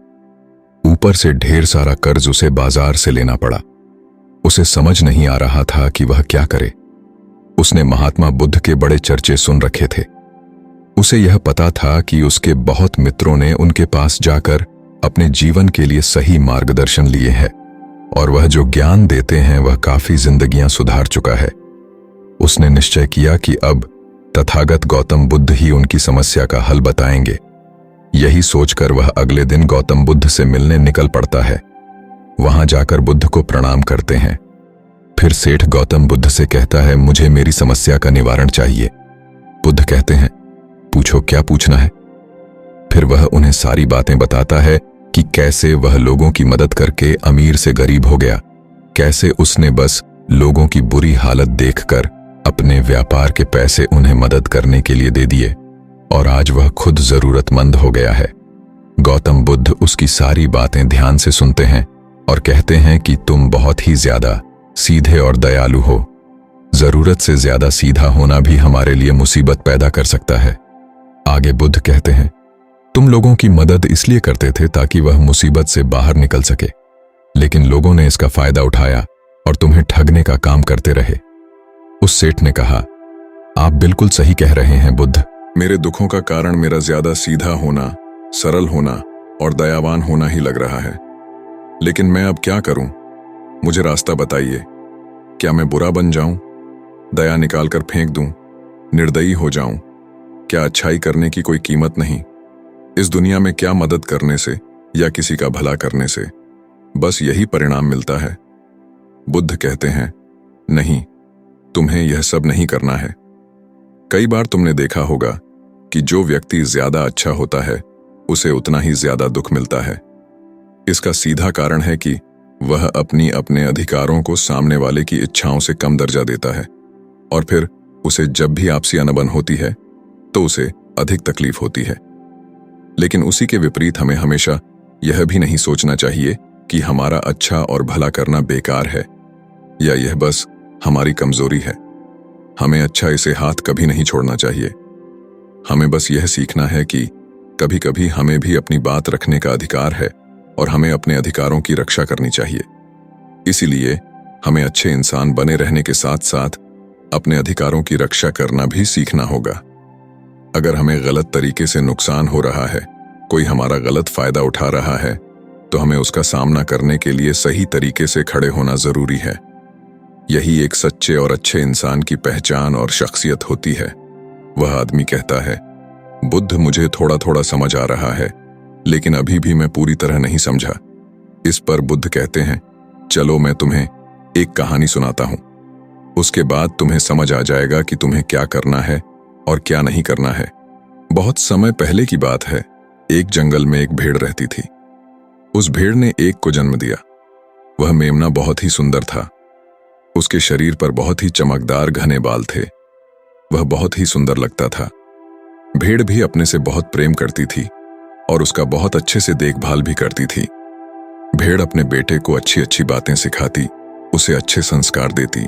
ऊपर से ढेर सारा कर्ज उसे बाजार से लेना पड़ा। उसे समझ नहीं आ रहा था कि वह क्या करे। उसने महात्मा बुद्ध के बड़े चर्चे सुन रखे थे। उसे यह पता था कि उसके बहुत मित्रों ने उनके पास जाकर अपने जीवन के लिए सही मार्गदर्शन लिए है और वह जो ज्ञान देते हैं वह काफी जिंदगियां सुधार चुका है। उसने निश्चय किया कि अब तथागत गौतम बुद्ध ही उनकी समस्या का हल बताएंगे। यही सोचकर वह अगले दिन गौतम बुद्ध से मिलने निकल पड़ता है। वहां जाकर बुद्ध को प्रणाम करते हैं। फिर सेठ गौतम बुद्ध से कहता है, मुझे मेरी समस्या का निवारण चाहिए। बुद्ध कहते हैं, पूछो, क्या पूछना है। फिर वह उन्हें सारी बातें बताता है कि कैसे वह लोगों की मदद करके अमीर से गरीब हो गया, कैसे उसने बस लोगों की बुरी हालत देखकर अपने व्यापार के पैसे उन्हें मदद करने के लिए दे दिए और आज वह खुद जरूरतमंद हो गया है। गौतम बुद्ध उसकी सारी बातें ध्यान से सुनते हैं और कहते हैं कि तुम बहुत ही ज्यादा सीधे और दयालु हो। जरूरत से ज्यादा सीधा होना भी हमारे लिए मुसीबत पैदा कर सकता है। आगे बुद्ध कहते हैं, तुम लोगों की मदद इसलिए करते थे ताकि वह मुसीबत से बाहर निकल सके, लेकिन लोगों ने इसका फायदा उठाया और तुम्हें ठगने का काम करते रहे। उस सेठ ने कहा, आप बिल्कुल सही कह रहे हैं बुद्ध। मेरे दुखों का कारण मेरा ज्यादा सीधा होना, सरल होना और दयावान होना ही लग रहा है। लेकिन मैं अब क्या करूं? मुझे रास्ता बताइए। क्या मैं बुरा बन जाऊं, दया निकालकर फेंक दूं, निर्दयी हो जाऊं? क्या अच्छाई करने की कोई कीमत नहीं? इस दुनिया में क्या मदद करने से या किसी का भला करने से बस यही परिणाम मिलता है? बुद्ध कहते हैं, नहीं, तुम्हें यह सब नहीं करना है। कई बार तुमने देखा होगा कि जो व्यक्ति ज्यादा अच्छा होता है उसे उतना ही ज्यादा दुख मिलता है। इसका सीधा कारण है कि वह अपने अधिकारों को सामने वाले की इच्छाओं से कम दर्जा देता है और फिर उसे जब भी आपसी अनबन होती है तो उसे अधिक तकलीफ होती है। लेकिन उसी के विपरीत हमें हमेशा यह भी नहीं सोचना चाहिए कि हमारा अच्छा और भला करना बेकार है या यह बस हमारी कमजोरी है। हमें अच्छा इसे हाथ कभी नहीं छोड़ना चाहिए। हमें बस यह सीखना है कि कभी कभी हमें भी अपनी बात रखने का अधिकार है और हमें अपने अधिकारों की रक्षा करनी चाहिए। इसीलिए हमें अच्छे इंसान बने रहने के साथ साथ अपने अधिकारों की रक्षा करना भी सीखना होगा। अगर हमें गलत तरीके से नुकसान हो रहा है, कोई हमारा गलत फायदा उठा रहा है, तो हमें उसका सामना करने के लिए सही तरीके से खड़े होना जरूरी है। यही एक सच्चे और अच्छे इंसान की पहचान और शख्सियत होती है। वह आदमी कहता है, बुद्ध, मुझे थोड़ा थोड़ा समझ आ रहा है, लेकिन अभी भी मैं पूरी तरह नहीं समझा। इस पर बुद्ध कहते हैं, चलो मैं तुम्हें एक कहानी सुनाता हूं। उसके बाद तुम्हें समझ आ जाएगा कि तुम्हें क्या करना है और क्या नहीं करना है। बहुत समय पहले की बात है। एक जंगल में एक भेड़ रहती थी। उस भेड़ ने एक को जन्म दिया। वह मेमना बहुत ही सुंदर था। उसके शरीर पर बहुत ही चमकदार घने बाल थे। वह बहुत ही सुंदर लगता था। भेड़ भी अपने से बहुत प्रेम करती थी और उसका बहुत अच्छे से देखभाल भी करती थी। भेड़ अपने बेटे को अच्छी अच्छी बातें सिखाती, उसे अच्छे संस्कार देती।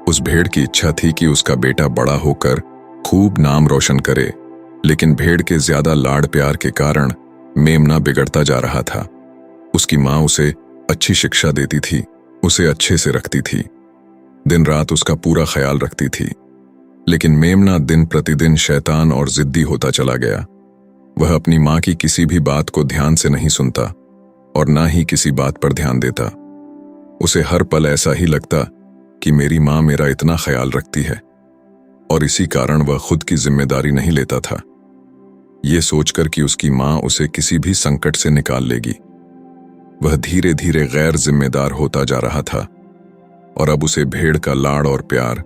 उस भेड़ की इच्छा थी कि उसका बेटा बड़ा होकर खूब नाम रोशन करे, लेकिन भेड़ के ज्यादा लाड़ प्यार के कारण मेमना बिगड़ता जा रहा था। उसकी माँ उसे अच्छी शिक्षा देती थी, उसे अच्छे से रखती थी, दिन रात उसका पूरा ख्याल रखती थी। लेकिन मेमना दिन प्रतिदिन शैतान और जिद्दी होता चला गया। वह अपनी माँ की किसी भी बात को ध्यान से नहीं सुनता और ना ही किसी बात पर ध्यान देता। उसे हर पल ऐसा ही लगता कि मेरी माँ मेरा इतना ख्याल रखती है, और इसी कारण वह खुद की जिम्मेदारी नहीं लेता था, ये सोचकर कि उसकी माँ उसे किसी भी संकट से निकाल लेगी। वह धीरे धीरे गैर जिम्मेदार होता जा रहा था और अब उसे भेड़ का लाड़ और प्यार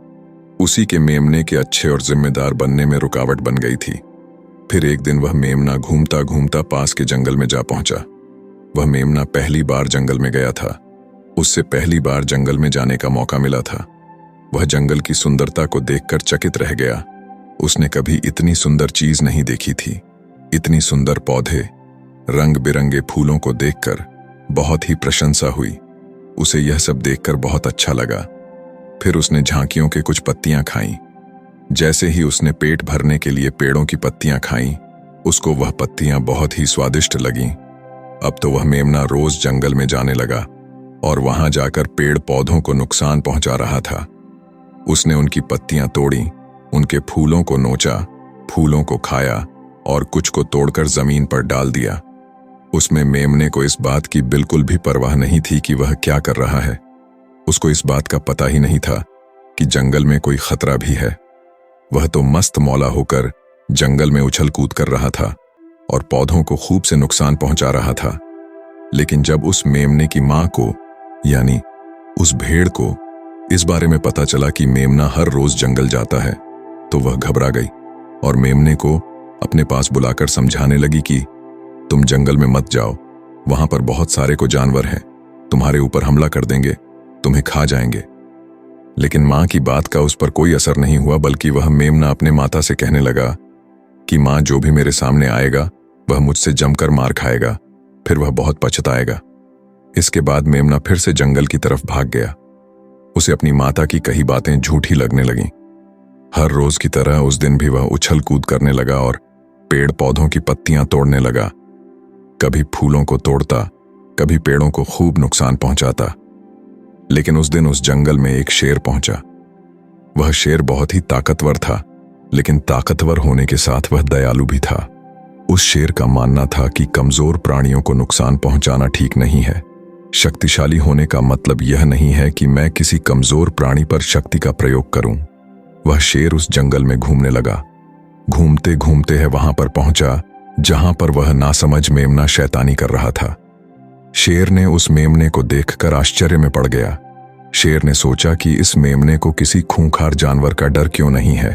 उसी के मेमने के अच्छे और जिम्मेदार बनने में रुकावट बन गई थी। फिर एक दिन वह मेमना घूमता घूमता पास के जंगल में जा पहुंचा। वह मेमना पहली बार जंगल में गया था। उससे पहली बार जंगल में जाने का मौका मिला था। वह जंगल की सुंदरता को देखकर चकित रह गया। उसने कभी इतनी सुंदर चीज नहीं देखी थी। इतनी सुंदर पौधे, रंग बिरंगे फूलों को देखकर बहुत ही प्रशंसा हुई। उसे यह सब देखकर बहुत अच्छा लगा। फिर उसने झांकियों के कुछ पत्तियां खाईं। जैसे ही उसने पेट भरने के लिए पेड़ों की पत्तियां खाईं, उसको वह पत्तियां बहुत ही स्वादिष्ट लगीं। अब तो वह मेमना रोज जंगल में जाने लगा और वहां जाकर पेड़ पौधों को नुकसान पहुंचा रहा था। उसने उनकी पत्तियां तोड़ी, उनके फूलों को नोचा, फूलों को खाया और कुछ को तोड़कर जमीन पर डाल दिया। उसमें मेमने को इस बात की बिल्कुल भी परवाह नहीं थी कि वह क्या कर रहा है। उसको इस बात का पता ही नहीं था कि जंगल में कोई खतरा भी है। वह तो मस्त मौला होकर जंगल में उछल कूद कर रहा था और पौधों को खूब से नुकसान पहुंचा रहा था। लेकिन जब उस मेमने की मां को, यानी उस भेड़ को, इस बारे में पता चला कि मेमना हर रोज जंगल जाता है, तो वह घबरा गई और मेमने को अपने पास बुलाकर समझाने लगी कि तुम जंगल में मत जाओ, वहां पर बहुत सारे को जानवर हैं, तुम्हारे ऊपर हमला कर देंगे, तुम्हें खा जाएंगे। लेकिन मां की बात का उस पर कोई असर नहीं हुआ, बल्कि वह मेमना अपने माता से कहने लगा कि मां, जो भी मेरे सामने आएगा वह मुझसे जमकर मार खाएगा, फिर वह बहुत पछताएगा। इसके बाद मेमना फिर से जंगल की तरफ भाग गया। उसे अपनी माता की कही बातें झूठी लगने लगीं। हर रोज की तरह उस दिन भी वह उछल कूद करने लगा और पेड़ पौधों की पत्तियां तोड़ने लगा। कभी फूलों को तोड़ता, कभी पेड़ों को खूब नुकसान पहुंचाता। लेकिन उस दिन उस जंगल में एक शेर पहुंचा। वह शेर बहुत ही ताकतवर था, लेकिन ताकतवर होने के साथ वह दयालु भी था। उस शेर का मानना था कि कमजोर प्राणियों को नुकसान पहुंचाना ठीक नहीं है। शक्तिशाली होने का मतलब यह नहीं है कि मैं किसी कमजोर प्राणी पर शक्ति का प्रयोग करूं। वह शेर उस जंगल में घूमने लगा। घूमते घूमते है वहां पर पहुंचा जहां पर वह नासमझ मेमना शैतानी कर रहा था। शेर ने उस मेमने को देखकर आश्चर्य में पड़ गया। शेर ने सोचा कि इस मेमने को किसी खूंखार जानवर का डर क्यों नहीं है।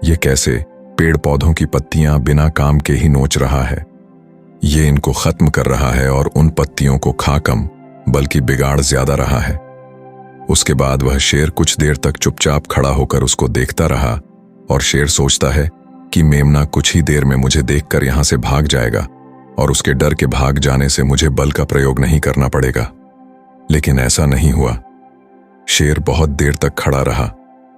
ये कैसे पेड़ पौधों की पत्तियां बिना काम के ही नोच रहा है। ये इनको खत्म कर रहा है और उन पत्तियों को खा कम बल्कि बिगाड़ ज्यादा रहा है। उसके बाद वह शेर कुछ देर तक चुपचाप खड़ा होकर उसको देखता रहा और शेर सोचता है कि मेमना कुछ ही देर में मुझे देखकर यहां से भाग जाएगा और उसके डर के भाग जाने से मुझे बल का प्रयोग नहीं करना पड़ेगा। लेकिन ऐसा नहीं हुआ। शेर बहुत देर तक खड़ा रहा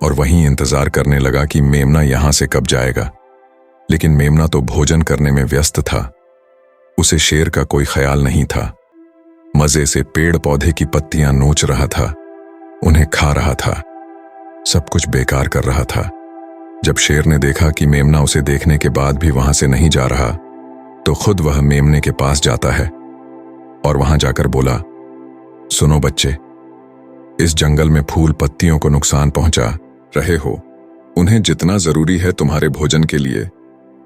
और वहीं इंतजार करने लगा कि मेमना यहां से कब जाएगा। लेकिन मेमना तो भोजन करने में व्यस्त था। उसे शेर का कोई ख्याल नहीं था। मजे से पेड़ पौधे की पत्तियां नोच रहा था, उन्हें खा रहा था, सब कुछ बेकार कर रहा था। जब शेर ने देखा कि मेमना उसे देखने के बाद भी वहां से नहीं जा रहा, तो खुद वह मेमने के पास जाता है और वहां जाकर बोला, सुनो बच्चे, इस जंगल में फूल पत्तियों को नुकसान पहुंचा रहे हो। उन्हें जितना जरूरी है तुम्हारे भोजन के लिए,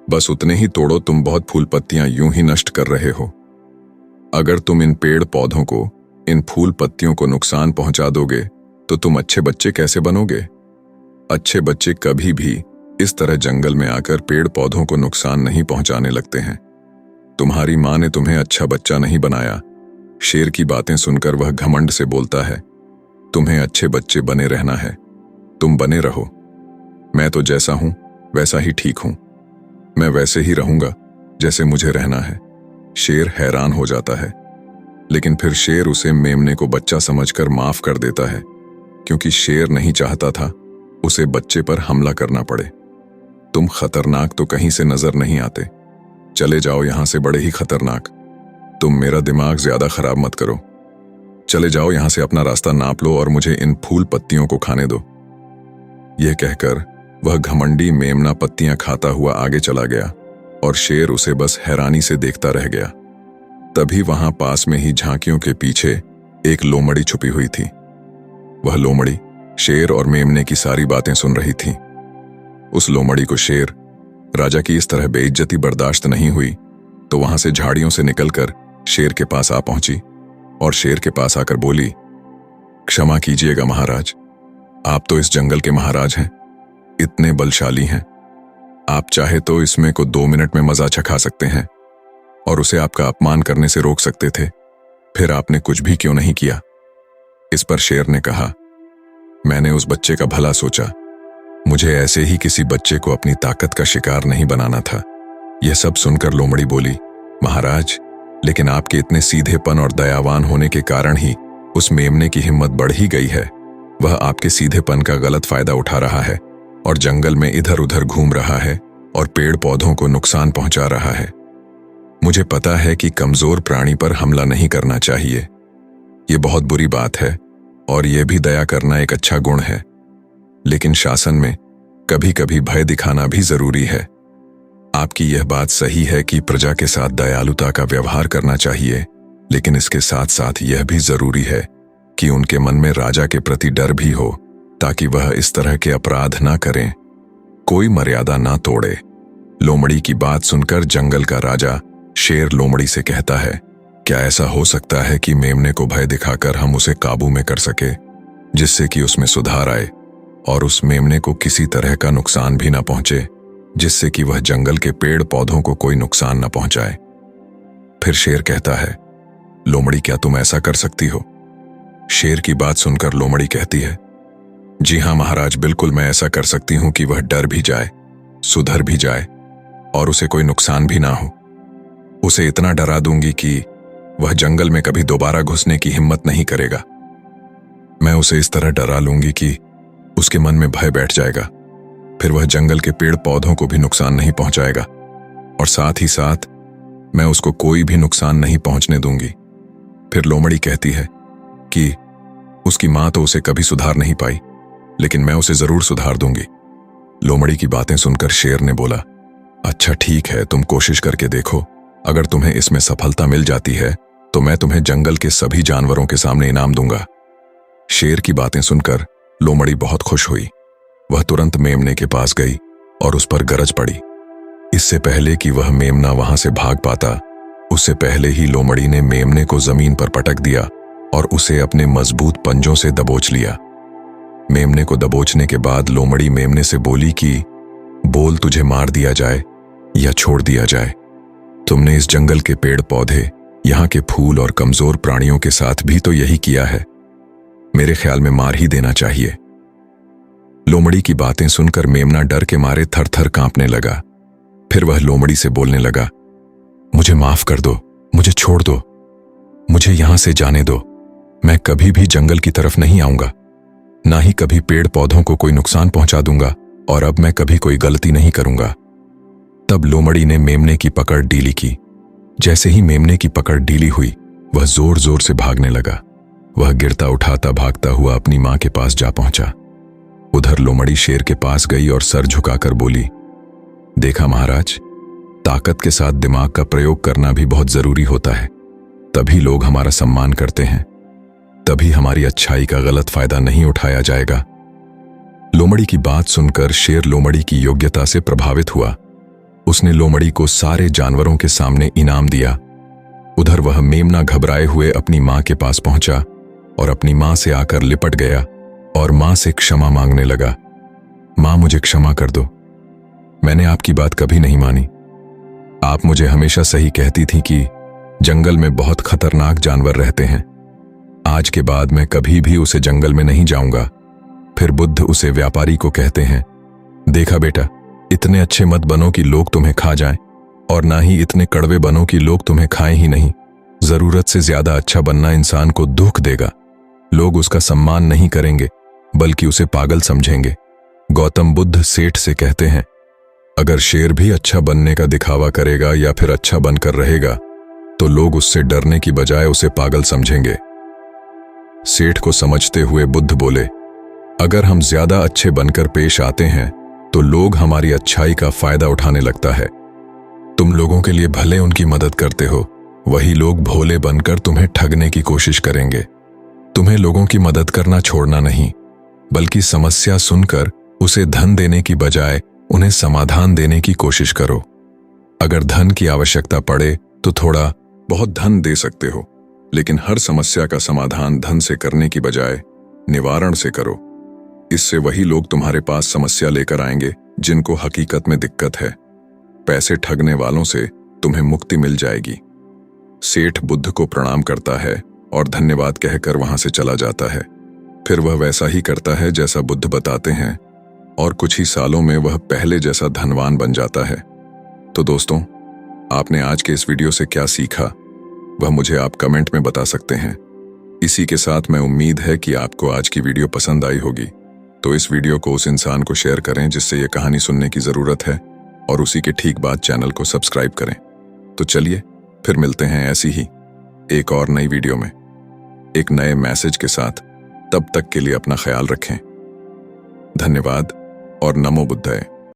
बस उतने ही तोड़ो। तुम बहुत फूल पत्तियां यूं ही नष्ट कर रहे हो। अगर तुम इन पेड़ पौधों को, इन फूल पत्तियों को नुकसान पहुंचा दोगे तो तुम अच्छे बच्चे कैसे बनोगे? अच्छे बच्चे कभी भी इस तरह जंगल में आकर पेड़ पौधों को नुकसान नहीं पहुंचाने लगते हैं। तुम्हारी मां ने तुम्हें अच्छा बच्चा नहीं बनाया। शेर की बातें सुनकर वह घमंड से बोलता है, तुम्हें अच्छे बच्चे बने रहना है, तुम बने रहो। मैं तो जैसा हूं वैसा ही ठीक हूं। मैं वैसे ही रहूंगा जैसे मुझे रहना है। शेर हैरान हो जाता है, लेकिन फिर शेर उसे मेमने को बच्चा समझकर माफ कर देता है, क्योंकि शेर नहीं चाहता था उसे बच्चे पर हमला करना पड़े। तुम खतरनाक तो कहीं से नजर नहीं आते, चले जाओ यहां से, बड़े ही खतरनाक। तुम मेरा दिमाग ज्यादा खराब मत करो। चले जाओ यहां से, अपना रास्ता नाप लो और मुझे इन फूल पत्तियों को खाने दो। यह कहकर वह घमंडी मेमना पत्तियां खाता हुआ आगे चला गया और शेर उसे बस हैरानी से देखता रह गया। तभी वहां पास में ही झांकियों के पीछे एक लोमड़ी छुपी हुई थी। वह लोमड़ी शेर और मेमने की सारी बातें सुन रही थी। उस लोमड़ी को शेर राजा की इस तरह बेइज्जती बर्दाश्त नहीं हुई, तो वहां से झाड़ियों से निकलकर शेर के पास आ पहुंची और शेर के पास आकर बोली, क्षमा कीजिएगा महाराज, आप तो इस जंगल के महाराज हैं, इतने बलशाली हैं। आप चाहे तो इसमें को 2 मिनट में मजा चखा सकते हैं और उसे आपका अपमान करने से रोक सकते थे, फिर आपने कुछ भी क्यों नहीं किया? इस पर शेर ने कहा, मैंने उस बच्चे का भला सोचा, मुझे ऐसे ही किसी बच्चे को अपनी ताकत का शिकार नहीं बनाना था। यह सब सुनकर लोमड़ी बोली, महाराज, लेकिन आपके इतने सीधेपन और दयावान होने के कारण ही उस मेमने की हिम्मत बढ़ ही गई है। वह आपके सीधेपन का गलत फायदा उठा रहा है और जंगल में इधर उधर घूम रहा है और पेड़ पौधों को नुकसान पहुंचा रहा है। मुझे पता है कि कमजोर प्राणी पर हमला नहीं करना चाहिए, ये बहुत बुरी बात है और यह भी दया करना एक अच्छा गुण है। लेकिन शासन में कभी कभी भय दिखाना भी जरूरी है। आपकी यह बात सही है कि प्रजा के साथ दयालुता का व्यवहार करना चाहिए, लेकिन इसके साथ साथ यह भी जरूरी है कि उनके मन में राजा के प्रति डर भी हो, ताकि वह इस तरह के अपराध ना करें, कोई मर्यादा ना तोड़े। लोमड़ी की बात सुनकर जंगल का राजा शेर लोमड़ी से कहता है, क्या ऐसा हो सकता है कि मेमने को भय दिखाकर हम उसे काबू में कर सके, जिससे कि उसमें सुधार आए और उस मेमने को किसी तरह का नुकसान भी ना पहुंचे, जिससे कि वह जंगल के पेड़ पौधों को कोई नुकसान न पहुंचाए। फिर शेर कहता है, लोमड़ी क्या तुम ऐसा कर सकती हो? शेर की बात सुनकर लोमड़ी कहती है, जी हाँ महाराज, बिल्कुल मैं ऐसा कर सकती हूं कि वह डर भी जाए, सुधर भी जाए और उसे कोई नुकसान भी ना हो। उसे इतना डरा दूंगी कि वह जंगल में कभी दोबारा घुसने की हिम्मत नहीं करेगा। मैं उसे इस तरह डरा लूंगी कि उसके मन में भय बैठ जाएगा, फिर वह जंगल के पेड़ पौधों को भी नुकसान नहीं पहुंचाएगा और साथ ही साथ मैं उसको कोई भी नुकसान नहीं पहुंचने दूंगी। फिर लोमड़ी कहती है कि उसकी मां तो उसे कभी सुधार नहीं पाई, लेकिन मैं उसे जरूर सुधार दूंगी। लोमड़ी की बातें सुनकर शेर ने बोला, अच्छा ठीक है, तुम कोशिश करके देखो, अगर तुम्हें इसमें सफलता मिल जाती है तो मैं तुम्हें जंगल के सभी जानवरों के सामने इनाम दूंगा। शेर की बातें सुनकर लोमड़ी बहुत खुश हुई। वह तुरंत मेमने के पास गई और उस पर गरज पड़ी। इससे पहले कि वह मेमना वहां से भाग पाता, उससे पहले ही लोमड़ी ने मेमने को जमीन पर पटक दिया और उसे अपने मजबूत पंजों से दबोच लिया। मेमने को दबोचने के बाद लोमड़ी मेमने से बोली कि बोल, तुझे मार दिया जाए या छोड़ दिया जाए? तुमने इस जंगल के पेड़ पौधे, यहाँ के फूल और कमजोर प्राणियों के साथ भी तो यही किया है। मेरे ख्याल में मार ही देना चाहिए। लोमड़ी की बातें सुनकर मेमना डर के मारे थर थर कांपने लगा। फिर वह लोमड़ी से बोलने लगा, मुझे माफ कर दो, मुझे छोड़ दो, मुझे यहां से जाने दो। मैं कभी भी जंगल की तरफ नहीं आऊंगा, ना ही कभी पेड़ पौधों को कोई नुकसान पहुंचा दूंगा, और अब मैं कभी कोई गलती नहीं करूंगा। तब लोमड़ी ने मेमने की पकड़ ढीली की। जैसे ही मेमने की पकड़ ढीली हुई, वह जोर जोर से भागने लगा। वह गिरता उठाता भागता हुआ अपनी मां के पास जा पहुंचा। उधर लोमड़ी शेर के पास गई और सर झुकाकर बोली, देखा महाराज, ताकत के साथ दिमाग का प्रयोग करना भी बहुत जरूरी होता है, तभी लोग हमारा सम्मान करते हैं, तभी हमारी अच्छाई का गलत फायदा नहीं उठाया जाएगा। लोमड़ी की बात सुनकर शेर लोमड़ी की योग्यता से प्रभावित हुआ। उसने लोमड़ी को सारे जानवरों के सामने इनाम दिया। उधर वह मेमना घबराए हुए अपनी मां के पास पहुंचा और अपनी मां से आकर लिपट गया और मां से क्षमा मांगने लगा। मां, मुझे क्षमा कर दो, मैंने आपकी बात कभी नहीं मानी। आप मुझे हमेशा सही कहती थी कि जंगल में बहुत खतरनाक जानवर रहते हैं। आज के बाद मैं कभी भी उसे जंगल में नहीं जाऊंगा। फिर बुद्ध उसे व्यापारी को कहते हैं, देखा बेटा, इतने अच्छे मत बनो कि लोग तुम्हें खा जाएं, और ना ही इतने कड़वे बनो कि लोग तुम्हें खाएं ही नहीं। जरूरत से ज्यादा अच्छा बनना इंसान को दुख देगा। लोग उसका सम्मान नहीं करेंगे, बल्कि उसे पागल समझेंगे। गौतम बुद्ध सेठ से कहते हैं, अगर शेर भी अच्छा बनने का दिखावा करेगा या फिर अच्छा बनकर रहेगा, तो लोग उससे डरने की बजाय उसे पागल समझेंगे। सेठ को समझते हुए बुद्ध बोले, अगर हम ज्यादा अच्छे बनकर पेश आते हैं तो लोग हमारी अच्छाई का फायदा उठाने लगता है। तुम लोगों के लिए भले उनकी मदद करते हो, वही लोग भोले बनकर तुम्हें ठगने की कोशिश करेंगे। तुम्हें लोगों की मदद करना छोड़ना नहीं, बल्कि समस्या सुनकर उसे धन देने की बजाय उन्हें समाधान देने की कोशिश करो। अगर धन की आवश्यकता पड़े तो थोड़ा बहुत धन दे सकते हो, लेकिन हर समस्या का समाधान धन से करने की बजाय निवारण से करो। इससे वही लोग तुम्हारे पास समस्या लेकर आएंगे जिनको हकीकत में दिक्कत है। पैसे ठगने वालों से तुम्हें मुक्ति मिल जाएगी। सेठ बुद्ध को प्रणाम करता है और धन्यवाद कहकर वहां से चला जाता है। फिर वह वैसा ही करता है जैसा बुद्ध बताते हैं, और कुछ ही सालों में वह पहले जैसा धनवान बन जाता है। तो दोस्तों, आपने आज के इस वीडियो से क्या सीखा, वह मुझे आप कमेंट में बता सकते हैं। इसी के साथ मैं उम्मीद है कि आपको आज की वीडियो पसंद आई होगी, तो इस वीडियो को उस इंसान को शेयर करें जिससे ये कहानी सुनने की जरूरत है, और उसी के ठीक बाद चैनल को सब्सक्राइब करें। तो चलिए फिर मिलते हैं ऐसी ही एक और नई वीडियो में, एक नए मैसेज के साथ। तब तक के लिए अपना ख्याल रखें। धन्यवाद और नमो बुद्धाय।